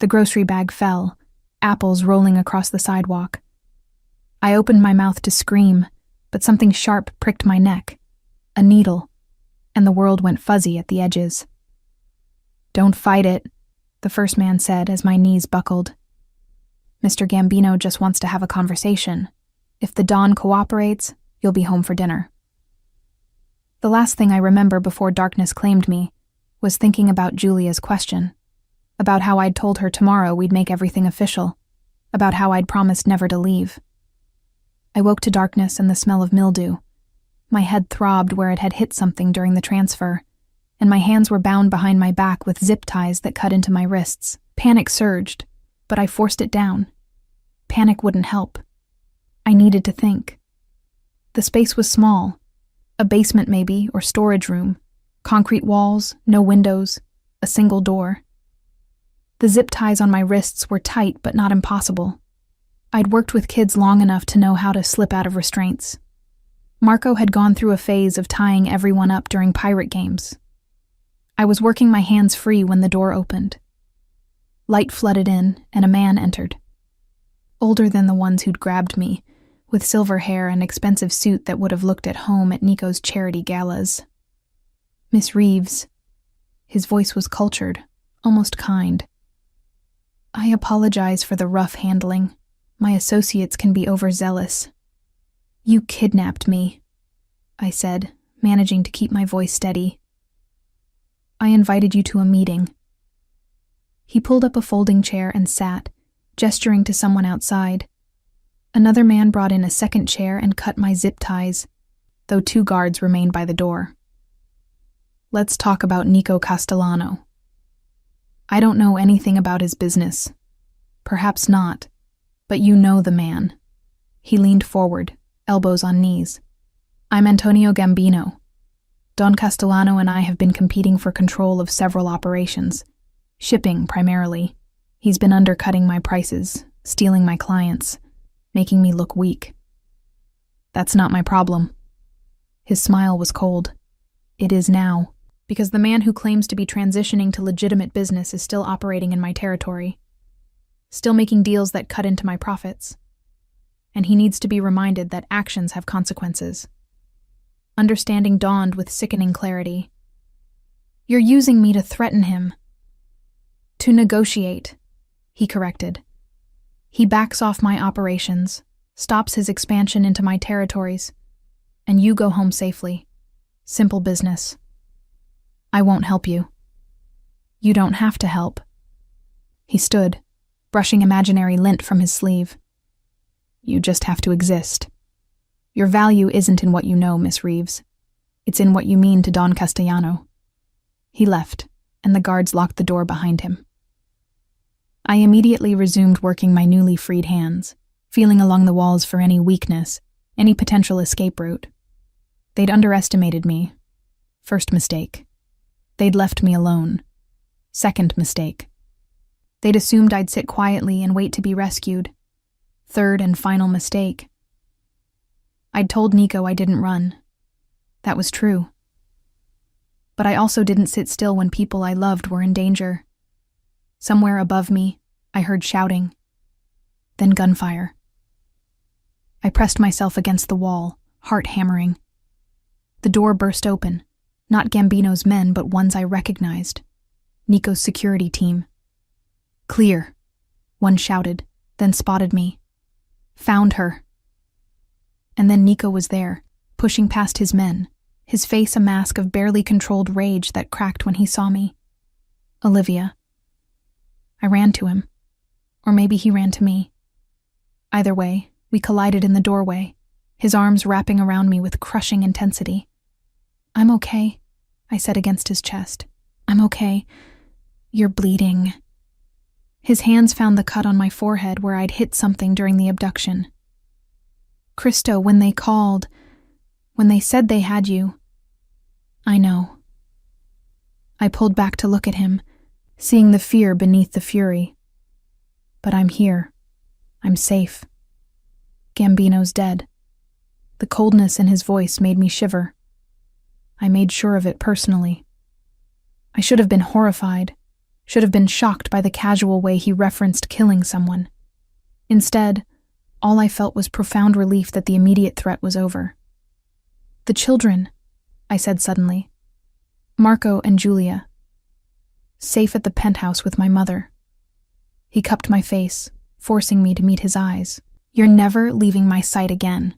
The grocery bag fell, apples rolling across the sidewalk. I opened my mouth to scream, but something sharp pricked my neck. A needle, and the world went fuzzy at the edges. Don't fight it, the first man said as my knees buckled. Mr. Gambino just wants to have a conversation. If the Don cooperates, you'll be home for dinner. The last thing I remember before darkness claimed me was thinking about Julia's question, about how I'd told her tomorrow we'd make everything official, about how I'd promised never to leave. I woke to darkness and the smell of mildew. My head throbbed where it had hit something during the transfer, and my hands were bound behind my back with zip ties that cut into my wrists. Panic surged, but I forced it down. Panic wouldn't help. I needed to think. The space was small. A basement maybe, or storage room. Concrete walls, no windows, a single door. The zip ties on my wrists were tight but not impossible. I'd worked with kids long enough to know how to slip out of restraints. Marco had gone through a phase of tying everyone up during pirate games. I was working my hands free when the door opened. Light flooded in, and a man entered. Older than the ones who'd grabbed me, with silver hair and expensive suit that would have looked at home at Nico's charity galas. Miss Reeves. His voice was cultured, almost kind. I apologize for the rough handling. My associates can be overzealous. You kidnapped me, I said, managing to keep my voice steady. I invited you to a meeting. He pulled up a folding chair and sat, gesturing to someone outside. Another man brought in a second chair and cut my zip ties, though 2 guards remained by the door. Let's talk about Nico Castellano. I don't know anything about his business. Perhaps not, but you know the man. He leaned forward, elbows on knees. I'm Antonio Gambino. Don Castellano and I have been competing for control of several operations. Shipping, primarily. He's been undercutting my prices, stealing my clients, making me look weak. That's not my problem. His smile was cold. It is now, because the man who claims to be transitioning to legitimate business is still operating in my territory, still making deals that cut into my profits. And he needs to be reminded that actions have consequences. Understanding dawned with sickening clarity. You're using me to threaten him. To negotiate, he corrected. He backs off my operations, stops his expansion into my territories, and you go home safely. Simple business. I won't help you. You don't have to help. He stood, brushing imaginary lint from his sleeve. You just have to exist. Your value isn't in what you know, Miss Reeves. It's in what you mean to Don Castellano. He left, and the guards locked the door behind him. I immediately resumed working my newly freed hands, feeling along the walls for any weakness, any potential escape route. They'd underestimated me. First mistake. They'd left me alone. Second mistake. They'd assumed I'd sit quietly and wait to be rescued. Third and final mistake. I'd told Nico I didn't run. That was true. But I also didn't sit still when people I loved were in danger. Somewhere above me, I heard shouting. Then gunfire. I pressed myself against the wall, heart hammering. The door burst open. Not Gambino's men, but ones I recognized. Nico's security team. Clear, one shouted, then spotted me. Found her. And then Nico was there, pushing past his men, his face a mask of barely controlled rage that cracked when he saw me. Olivia. I ran to him. Or maybe he ran to me. Either way, we collided in the doorway, his arms wrapping around me with crushing intensity. I'm okay, I said against his chest. I'm okay. You're bleeding. His hands found the cut on my forehead where I'd hit something during the abduction. Christo, when they called, when they said they had you. I know. I pulled back to look at him, seeing the fear beneath the fury. But I'm here. I'm safe. Gambino's dead. The coldness in his voice made me shiver. I made sure of it personally. I should have been horrified, should have been shocked by the casual way he referenced killing someone. Instead, all I felt was profound relief that the immediate threat was over. The children, I said suddenly. Marco and Julia. Safe at the penthouse with my mother. He cupped my face, forcing me to meet his eyes. You're never leaving my sight again.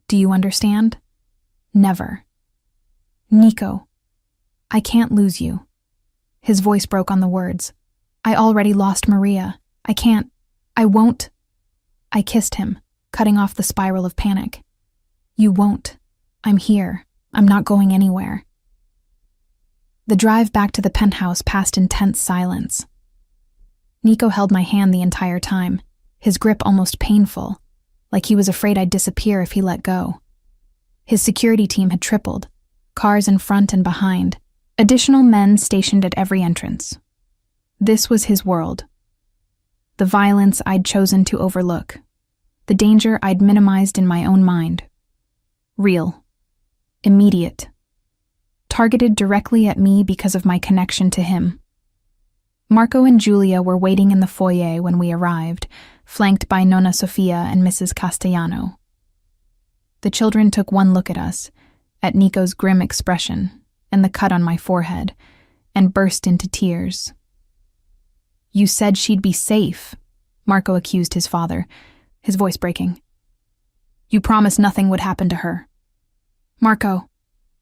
Do you understand? Never. Nico, I can't lose you. His voice broke on the words. I already lost Maria. I won't. I kissed him, cutting off the spiral of panic. You won't. I'm here. I'm not going anywhere. The drive back to the penthouse passed in tense silence. Nico held my hand the entire time, his grip almost painful, like he was afraid I'd disappear if he let go. His security team had tripled, cars in front and behind, additional men stationed at every entrance. This was his world. The violence I'd chosen to overlook, the danger I'd minimized in my own mind. Real. Immediate. Targeted directly at me because of my connection to him. Marco and Julia were waiting in the foyer when we arrived, flanked by Nonna Sofia and Mrs. Castellano. The children took one look at us, at Nico's grim expression and the cut on my forehead, and burst into tears. You said she'd be safe, Marco accused his father, his voice breaking. You promised nothing would happen to her. Marco,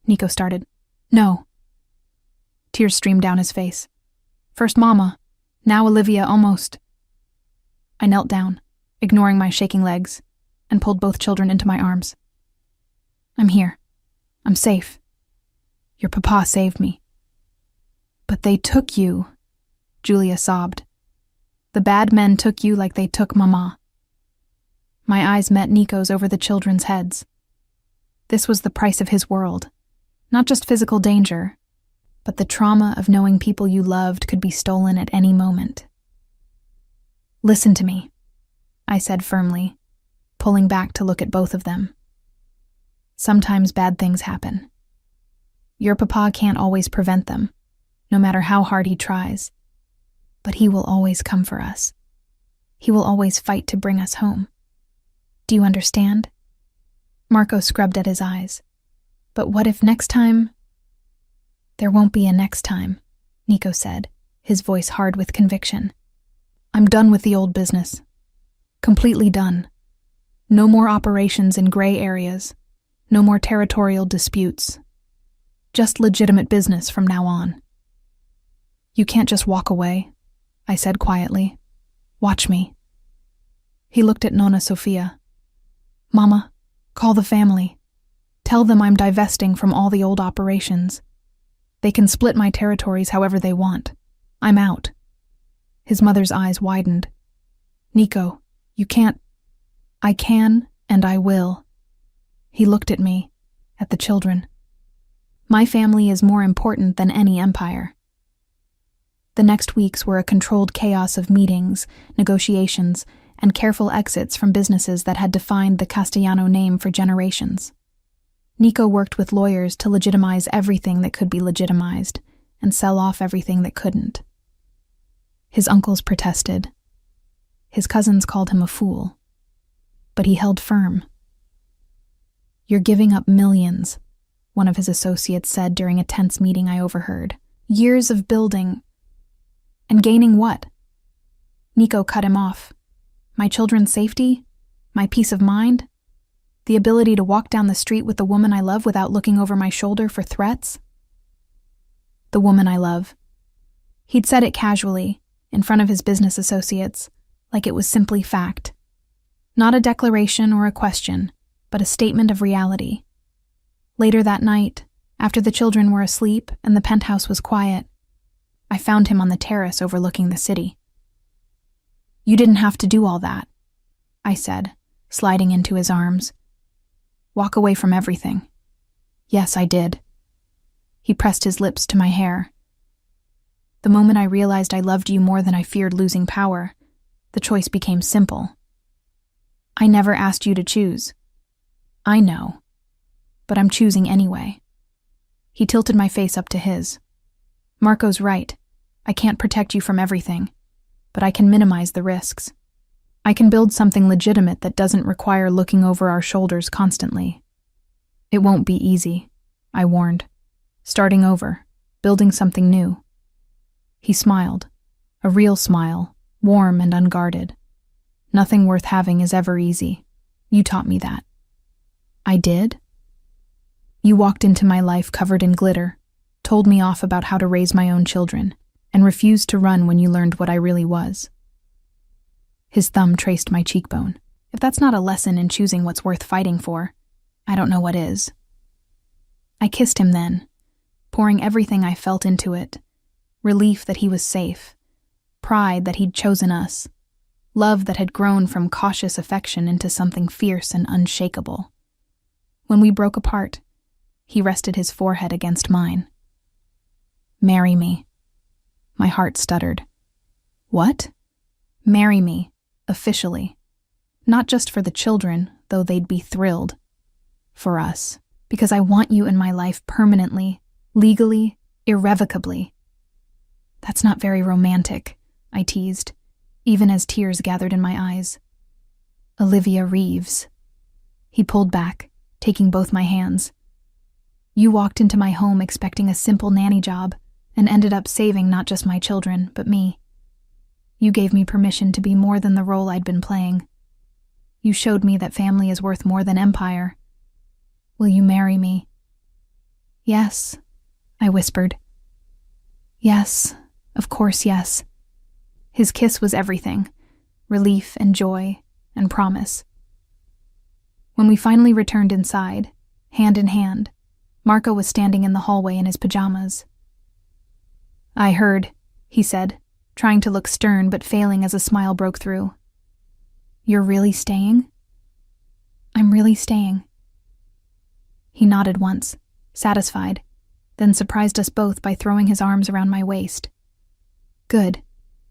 Nico started. No. Tears streamed down his face. First Mama, now Olivia almost. I knelt down, ignoring my shaking legs, and pulled both children into my arms. I'm here. I'm safe. Your papa saved me. But they took you, Julia sobbed. The bad men took you like they took Mama. My eyes met Nico's over the children's heads. This was the price of his world. Not just physical danger, but the trauma of knowing people you loved could be stolen at any moment. Listen to me, I said firmly, pulling back to look at both of them. Sometimes bad things happen. Your papa can't always prevent them, no matter how hard he tries. But he will always come for us. He will always fight to bring us home. Do you understand? Marco scrubbed at his eyes. But what if next time? There won't be a next time, Nico said, his voice hard with conviction. I'm done with the old business. Completely done. No more operations in gray areas. No more territorial disputes. Just legitimate business from now on. You can't just walk away, I said quietly. Watch me. He looked at Nonna Sofia. Mama, call the family. Tell them I'm divesting from all the old operations. They can split my territories however they want. I'm out. His mother's eyes widened. Nico, you can't. I can and I will. He looked at me, at the children. My family is more important than any empire. The next weeks were a controlled chaos of meetings, negotiations, and careful exits from businesses that had defined the Castellano name for generations. Nico worked with lawyers to legitimize everything that could be legitimized and sell off everything that couldn't. His uncles protested. His cousins called him a fool. But he held firm. You're giving up millions, one of his associates said during a tense meeting I overheard. Years of building. And gaining what? Nico cut him off. My children's safety? My peace of mind? The ability to walk down the street with the woman I love without looking over my shoulder for threats? The woman I love. He'd said it casually, in front of his business associates, like it was simply fact. Not a declaration or a question, but a statement of reality. Later that night, after the children were asleep and the penthouse was quiet, I found him on the terrace overlooking the city. You didn't have to do all that, I said, sliding into his arms. Walk away from everything. Yes, I did. He pressed his lips to my hair. The moment I realized I loved you more than I feared losing power, the choice became simple. I never asked you to choose. I know, but I'm choosing anyway. He tilted my face up to his. Marco's right. I can't protect you from everything, but I can minimize the risks. I can build something legitimate that doesn't require looking over our shoulders constantly. It won't be easy, I warned. Starting over, building something new. He smiled, a real smile, warm and unguarded. Nothing worth having is ever easy. You taught me that. I did? You walked into my life covered in glitter, told me off about how to raise my own children, and refused to run when you learned what I really was. His thumb traced my cheekbone. If that's not a lesson in choosing what's worth fighting for, I don't know what is. I kissed him then, pouring everything I felt into it. Relief that he was safe, pride that he'd chosen us, love that had grown from cautious affection into something fierce and unshakable. When we broke apart, he rested his forehead against mine. Marry me. My heart stuttered. What? Marry me, officially. Not just for the children, though they'd be thrilled. For us, because I want you in my life permanently, legally, irrevocably. That's not very romantic, I teased, even as tears gathered in my eyes. Olivia Reeves. He pulled back, taking both my hands. You walked into my home expecting a simple nanny job and ended up saving not just my children, but me. You gave me permission to be more than the role I'd been playing. You showed me that family is worth more than empire. Will you marry me? Yes, I whispered. Yes, of course yes. His kiss was everything, relief and joy and promise. When we finally returned inside, hand in hand, Marco was standing in the hallway in his pajamas. I heard, he said, trying to look stern but failing as a smile broke through. You're really staying? I'm really staying. He nodded once, satisfied, then surprised us both by throwing his arms around my waist. Good,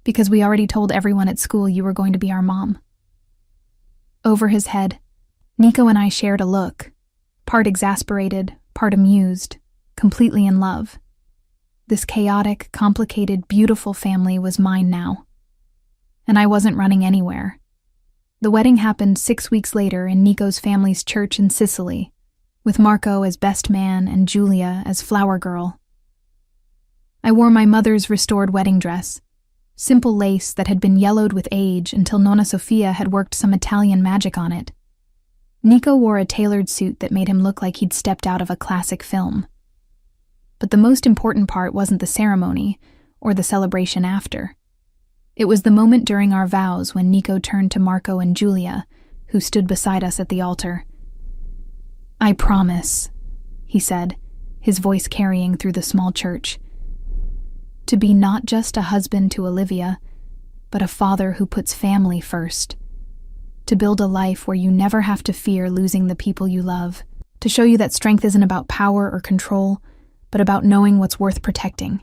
because we already told everyone at school you were going to be our mom. Over his head, Nico and I shared a look, part exasperated, part amused, completely in love. This chaotic, complicated, beautiful family was mine now. And I wasn't running anywhere. The wedding happened 6 weeks later in Nico's family's church in Sicily, with Marco as best man and Julia as flower girl. I wore my mother's restored wedding dress, simple lace that had been yellowed with age until Nonna Sofia had worked some Italian magic on it. Nico wore a tailored suit that made him look like he'd stepped out of a classic film. But the most important part wasn't the ceremony or the celebration after. It was the moment during our vows when Nico turned to Marco and Julia, who stood beside us at the altar. I promise, he said, his voice carrying through the small church, to be not just a husband to Olivia, but a father who puts family first. To build a life where you never have to fear losing the people you love. To show you that strength isn't about power or control, but about knowing what's worth protecting.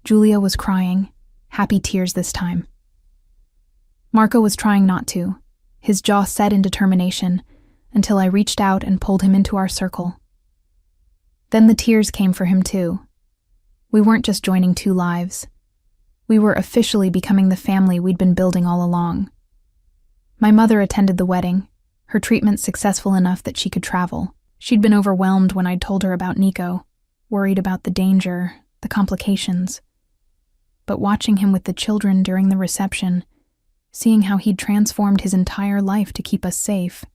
Julia was crying, happy tears this time. Marco was trying not to, his jaw set in determination, until I reached out and pulled him into our circle. Then the tears came for him too. We weren't just joining two lives. We were officially becoming the family we'd been building all along. My mother attended the wedding, her treatment successful enough that she could travel. She'd been overwhelmed when I'd told her about Nico, worried about the danger, the complications. But watching him with the children during the reception, seeing how he'd transformed his entire life to keep us safe,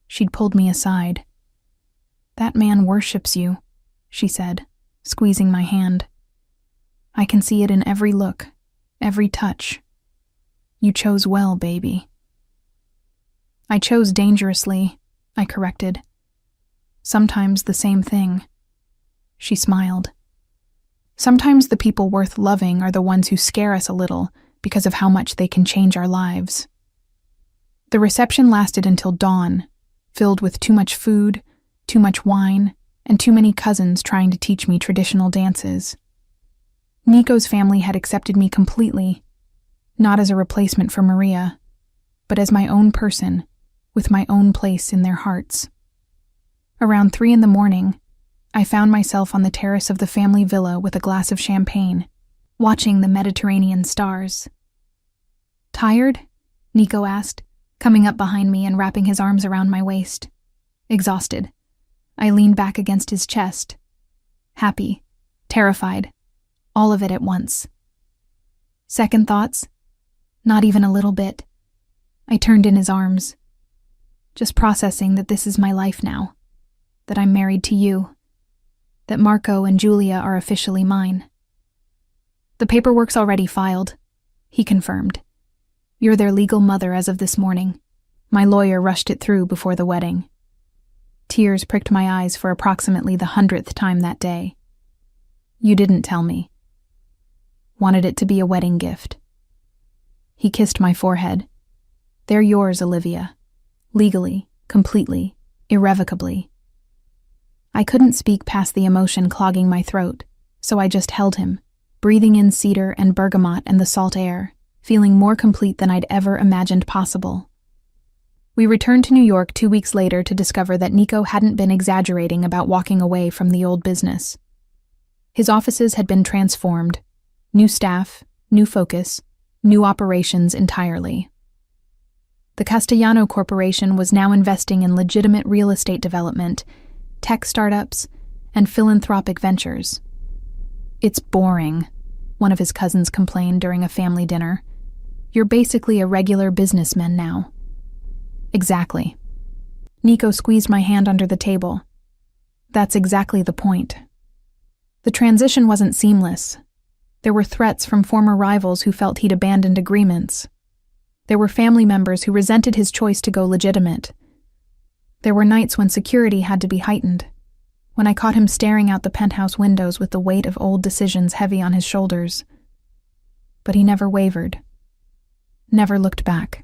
she'd pulled me aside. That man worships you, she said, squeezing my hand. I can see it in every look, every touch. You chose well, baby. I chose dangerously, I corrected. Sometimes the same thing. She smiled. Sometimes the people worth loving are the ones who scare us a little because of how much they can change our lives. The reception lasted until dawn, filled with too much food, too much wine, and too many cousins trying to teach me traditional dances. Nico's family had accepted me completely, not as a replacement for Maria, but as my own person, with my own place in their hearts. Around 3 a.m, I found myself on the terrace of the family villa with a glass of champagne, watching the Mediterranean stars. "Tired?" Nico asked, coming up behind me and wrapping his arms around my waist. Exhausted. I leaned back against his chest. Happy, terrified, all of it at once. Second thoughts? Not even a little bit. I turned in his arms, just processing that this is my life now, that I'm married to you, that Marco and Julia are officially mine. "The paperwork's already filed," he confirmed. "You're their legal mother as of this morning. My lawyer rushed it through before the wedding." Tears pricked my eyes for approximately the 100th time that day. "You didn't tell me. Wanted it to be a wedding gift." He kissed my forehead. "They're yours, Olivia. Legally, completely, irrevocably." I couldn't speak past the emotion clogging my throat, so I just held him, breathing in cedar and bergamot and the salt air, feeling more complete than I'd ever imagined possible. We returned to New York 2 weeks later to discover that Nico hadn't been exaggerating about walking away from the old business. His offices had been transformed. New staff, new focus, new operations entirely. The Castellano Corporation was now investing in legitimate real estate development, tech startups, and philanthropic ventures. "It's boring," one of his cousins complained during a family dinner. "You're basically a regular businessman now." "Exactly." Nico squeezed my hand under the table. "That's exactly the point." The transition wasn't seamless. There were threats from former rivals who felt he'd abandoned agreements. There were family members who resented his choice to go legitimate. There were nights when security had to be heightened, when I caught him staring out the penthouse windows with the weight of old decisions heavy on his shoulders. But he never wavered. Never looked back.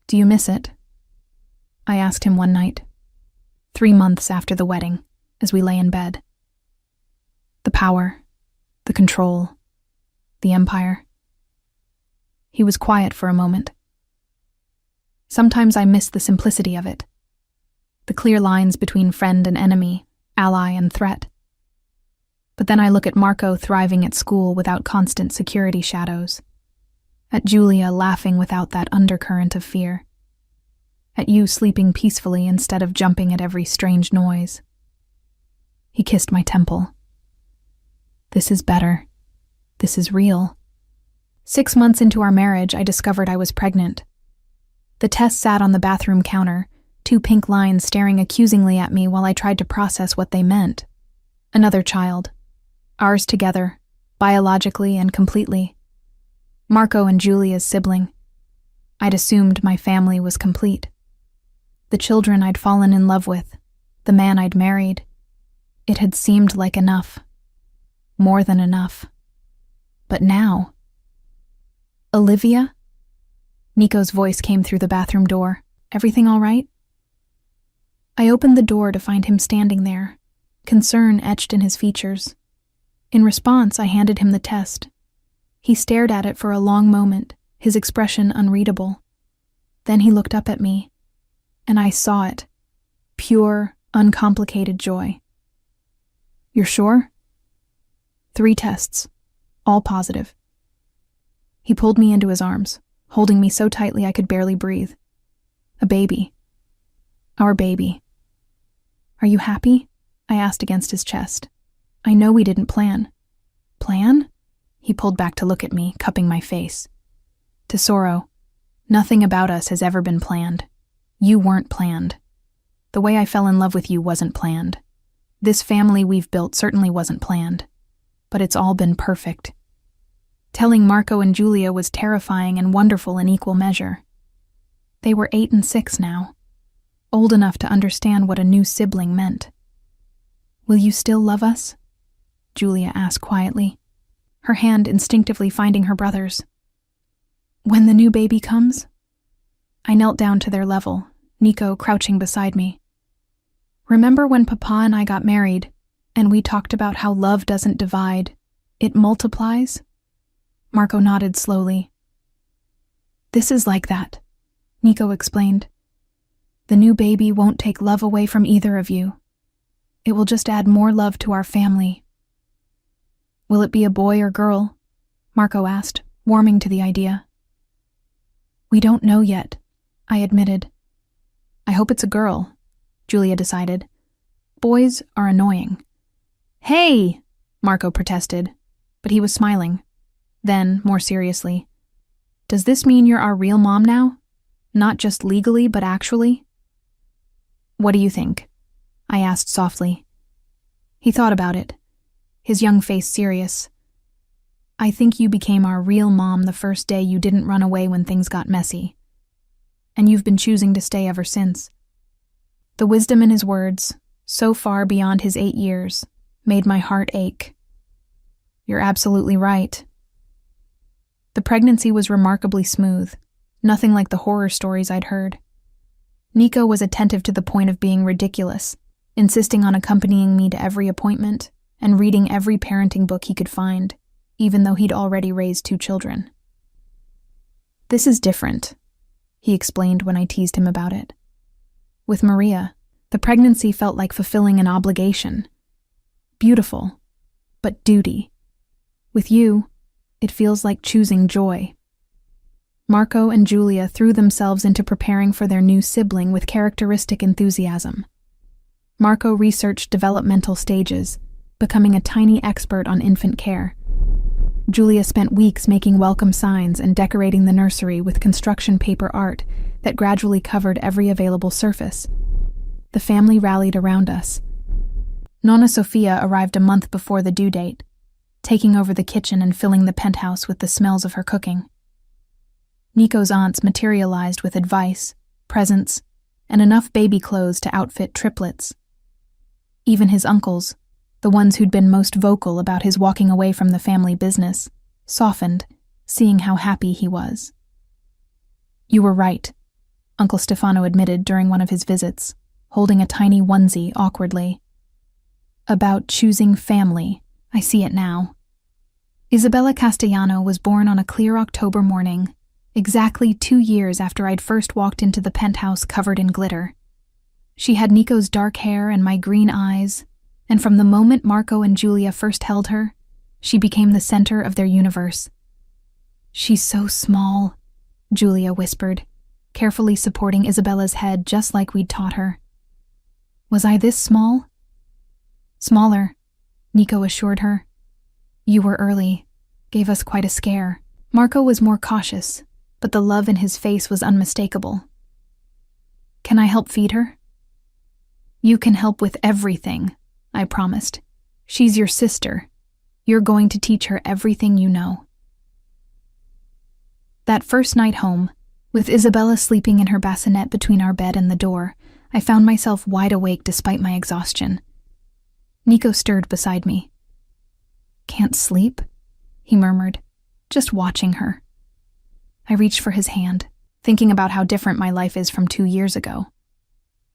"Do you miss it?" I asked him one night, 3 months after the wedding, as we lay in bed. The power, the control, the empire. He was quiet for a moment. "Sometimes I miss the simplicity of it. The clear lines between friend and enemy, ally and threat. But then I look at Marco thriving at school without constant security shadows. At Julia laughing without that undercurrent of fear. At you sleeping peacefully instead of jumping at every strange noise." He kissed my temple. "This is better. This is real." 6 months into our marriage, I discovered I was pregnant. The test sat on the bathroom counter, 2 pink lines staring accusingly at me while I tried to process what they meant. Another child. Ours together, biologically and completely. Marco and Julia's sibling. I'd assumed my family was complete. The children I'd fallen in love with, the man I'd married. It had seemed like enough. More than enough. But now... "Olivia?" Nico's voice came through the bathroom door. "Everything all right?" I opened the door to find him standing there, concern etched in his features. In response, I handed him the test. He stared at it for a long moment, his expression unreadable. Then he looked up at me, and I saw it. Pure, uncomplicated joy. "You're sure?" 3 tests, all positive. He pulled me into his arms, holding me so tightly I could barely breathe. "A baby. Our baby." "Are you happy?" I asked against his chest. "I know we didn't plan." "Plan?" He pulled back to look at me, cupping my face. "Tesoro, nothing about us has ever been planned. You weren't planned. The way I fell in love with you wasn't planned. This family we've built certainly wasn't planned. But it's all been perfect." Telling Marco and Julia was terrifying and wonderful in equal measure. They were 8 and 6 now, old enough to understand what a new sibling meant. "Will you still love us?" Julia asked quietly, her hand instinctively finding her brother's. "When the new baby comes?" I knelt down to their level, Nico crouching beside me. "Remember when Papa and I got married, and we talked about how love doesn't divide, It multiplies? Marco nodded slowly. This is like that, Nico explained. The new baby won't take love away from either of you. It will just add more love to our family. Will it be a boy or girl? Marco asked, warming to the idea. We don't know yet, I admitted. I hope it's a girl, Julia decided. Boys are annoying. Hey, Marco protested, but he was smiling. Then, more seriously, does this mean you're our real mom now? Not just legally, but actually? What do you think? I asked softly. He thought about it, his young face serious. I think you became our real mom the first day you didn't run away when things got messy. And you've been choosing to stay ever since. The wisdom in his words, so far beyond his 8 years, made my heart ache. You're absolutely right. The pregnancy was remarkably smooth, nothing like the horror stories I'd heard. Nico was attentive to the point of being ridiculous, insisting on accompanying me to every appointment and reading every parenting book he could find, even though he'd already raised 2 children. This is different, he explained when I teased him about it. With Maria, the pregnancy felt like fulfilling an obligation. Beautiful, but duty. With you, it feels like choosing joy. Marco and Julia threw themselves into preparing for their new sibling with characteristic enthusiasm. Marco researched developmental stages, becoming a tiny expert on infant care. Julia spent weeks making welcome signs and decorating the nursery with construction paper art that gradually covered every available surface. The family rallied around us. Nonna Sofia arrived a month before the due date, taking over the kitchen and filling the penthouse with the smells of her cooking. Nico's aunts materialized with advice, presents, and enough baby clothes to outfit triplets. Even his uncles, the ones who'd been most vocal about his walking away from the family business, softened, seeing how happy he was. You were right, Uncle Stefano admitted during one of his visits, holding a tiny onesie awkwardly. About choosing family, I see it now. Isabella Castellano was born on a clear October morning, exactly 2 years after I'd first walked into the penthouse covered in glitter. She had Nico's dark hair and my green eyes, and from the moment Marco and Julia first held her, she became the center of their universe. She's so small, Julia whispered, carefully supporting Isabella's head just like we'd taught her. Was I this small? Smaller, Nico assured her. You were early, gave us quite a scare. Marco was more cautious, but the love in his face was unmistakable. Can I help feed her? You can help with everything, I promised. She's your sister. You're going to teach her everything you know. That first night home, with Isabella sleeping in her bassinet between our bed and the door, I found myself wide awake despite my exhaustion. Nico stirred beside me. Can't sleep? He murmured, just watching her. I reached for his hand, thinking about how different my life is from 2 years ago.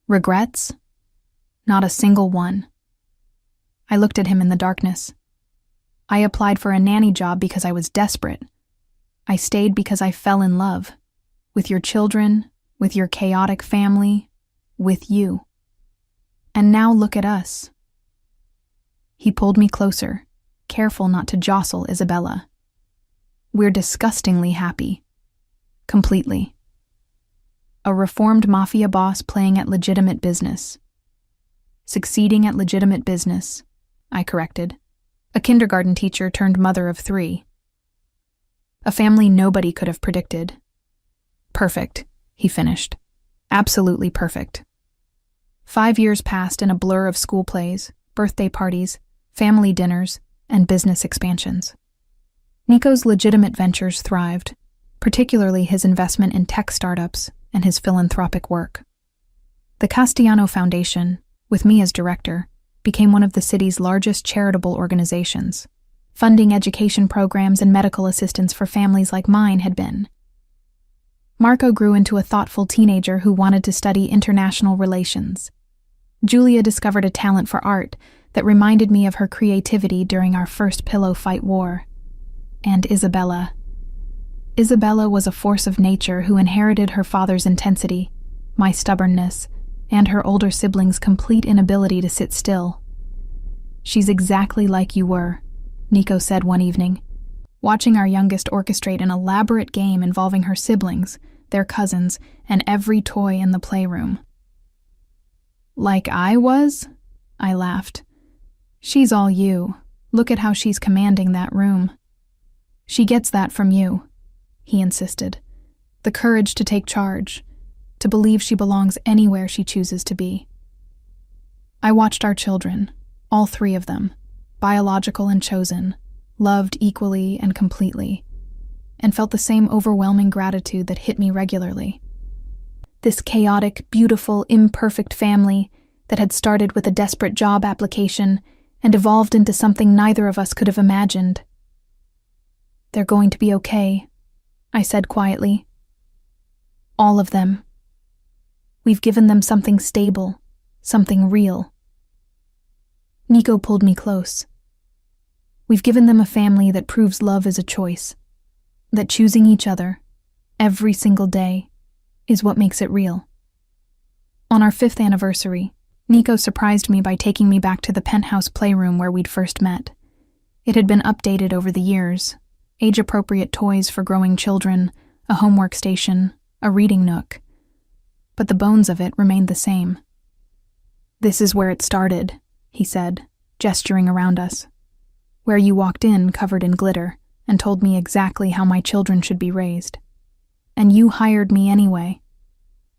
Regrets? Not a single one. I looked at him in the darkness. I applied for a nanny job because I was desperate. I stayed because I fell in love. With your children, with your chaotic family, with you. And now look at us. He pulled me closer, careful not to jostle Isabella. We're disgustingly happy. Completely. A reformed mafia boss playing at legitimate business. Succeeding at legitimate business, I corrected. A kindergarten teacher turned mother of 3. A family nobody could have predicted. Perfect, he finished. Absolutely perfect. 5 years passed in a blur of school plays, birthday parties, family dinners, and business expansions. Nico's legitimate ventures thrived, particularly his investment in tech startups and his philanthropic work. The Castellano Foundation, with me as director, became one of the city's largest charitable organizations. Funding education programs and medical assistance for families like mine had been. Marco grew into a thoughtful teenager who wanted to study international relations. Julia discovered a talent for art that reminded me of her creativity during our first pillow fight war. And Isabella. Isabella was a force of nature who inherited her father's intensity, my stubbornness, and her older siblings' complete inability to sit still. "She's exactly like you were," Nico said one evening, watching our youngest orchestrate an elaborate game involving her siblings, their cousins, and every toy in the playroom. "Like I was?" I laughed. "She's all you. Look at how she's commanding that room." "She gets that from you," he insisted. "The courage to take charge, to believe she belongs anywhere she chooses to be." I watched our children, all three of them, biological and chosen, loved equally and completely, and felt the same overwhelming gratitude that hit me regularly. This chaotic, beautiful, imperfect family that had started with a desperate job application and evolved into something neither of us could have imagined. "They're going to be okay," I said quietly. "All of them. We've given them something stable, something real." Nico pulled me close. "We've given them a family that proves love is a choice, that choosing each other, every single day, is what makes it real." On our 5th anniversary, Nico surprised me by taking me back to the penthouse playroom where we'd first met. It had been updated over the years, age-appropriate toys for growing children, a homework station, a reading nook. But the bones of it remained the same. "This is where it started," he said, gesturing around us. "Where you walked in covered in glitter and told me exactly how my children should be raised. And you hired me anyway.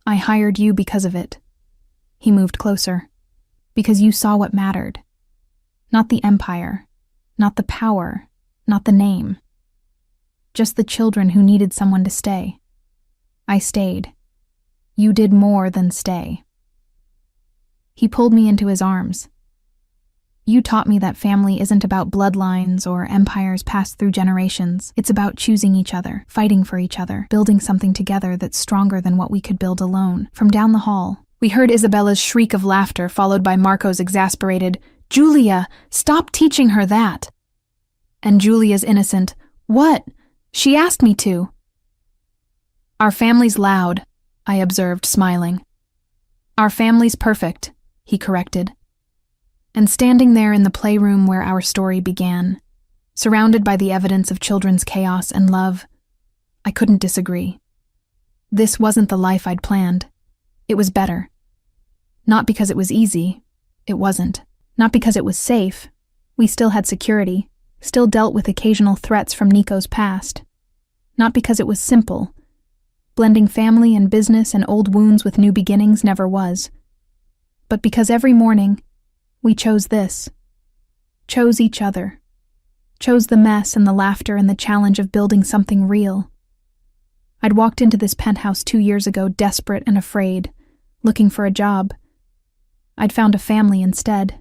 I hired you because of it." He moved closer. "Because you saw what mattered. Not the empire, not the power, not the name. Just the children who needed someone to stay. I stayed. You did more than stay." He pulled me into his arms. "You taught me that family isn't about bloodlines or empires passed through generations. It's about choosing each other, fighting for each other, building something together that's stronger than what we could build alone." From down the hall, we heard Isabella's shriek of laughter followed by Marco's exasperated, "Julia, stop teaching her that!" And Julia's innocent, "What? She asked me to." "Our family's loud," I observed, smiling. "Our family's perfect," he corrected. And standing there in the playroom where our story began, surrounded by the evidence of children's chaos and love, I couldn't disagree. This wasn't the life I'd planned. It was better. Not because it was easy. It wasn't. Not because it was safe. We still had security, still dealt with occasional threats from Nico's past. Not because it was simple. Blending family and business and old wounds with new beginnings never was. But because every morning, we chose this. Chose each other. Chose the mess and the laughter and the challenge of building something real. I'd walked into this penthouse 2 years ago desperate and afraid, looking for a job. I'd found a family instead.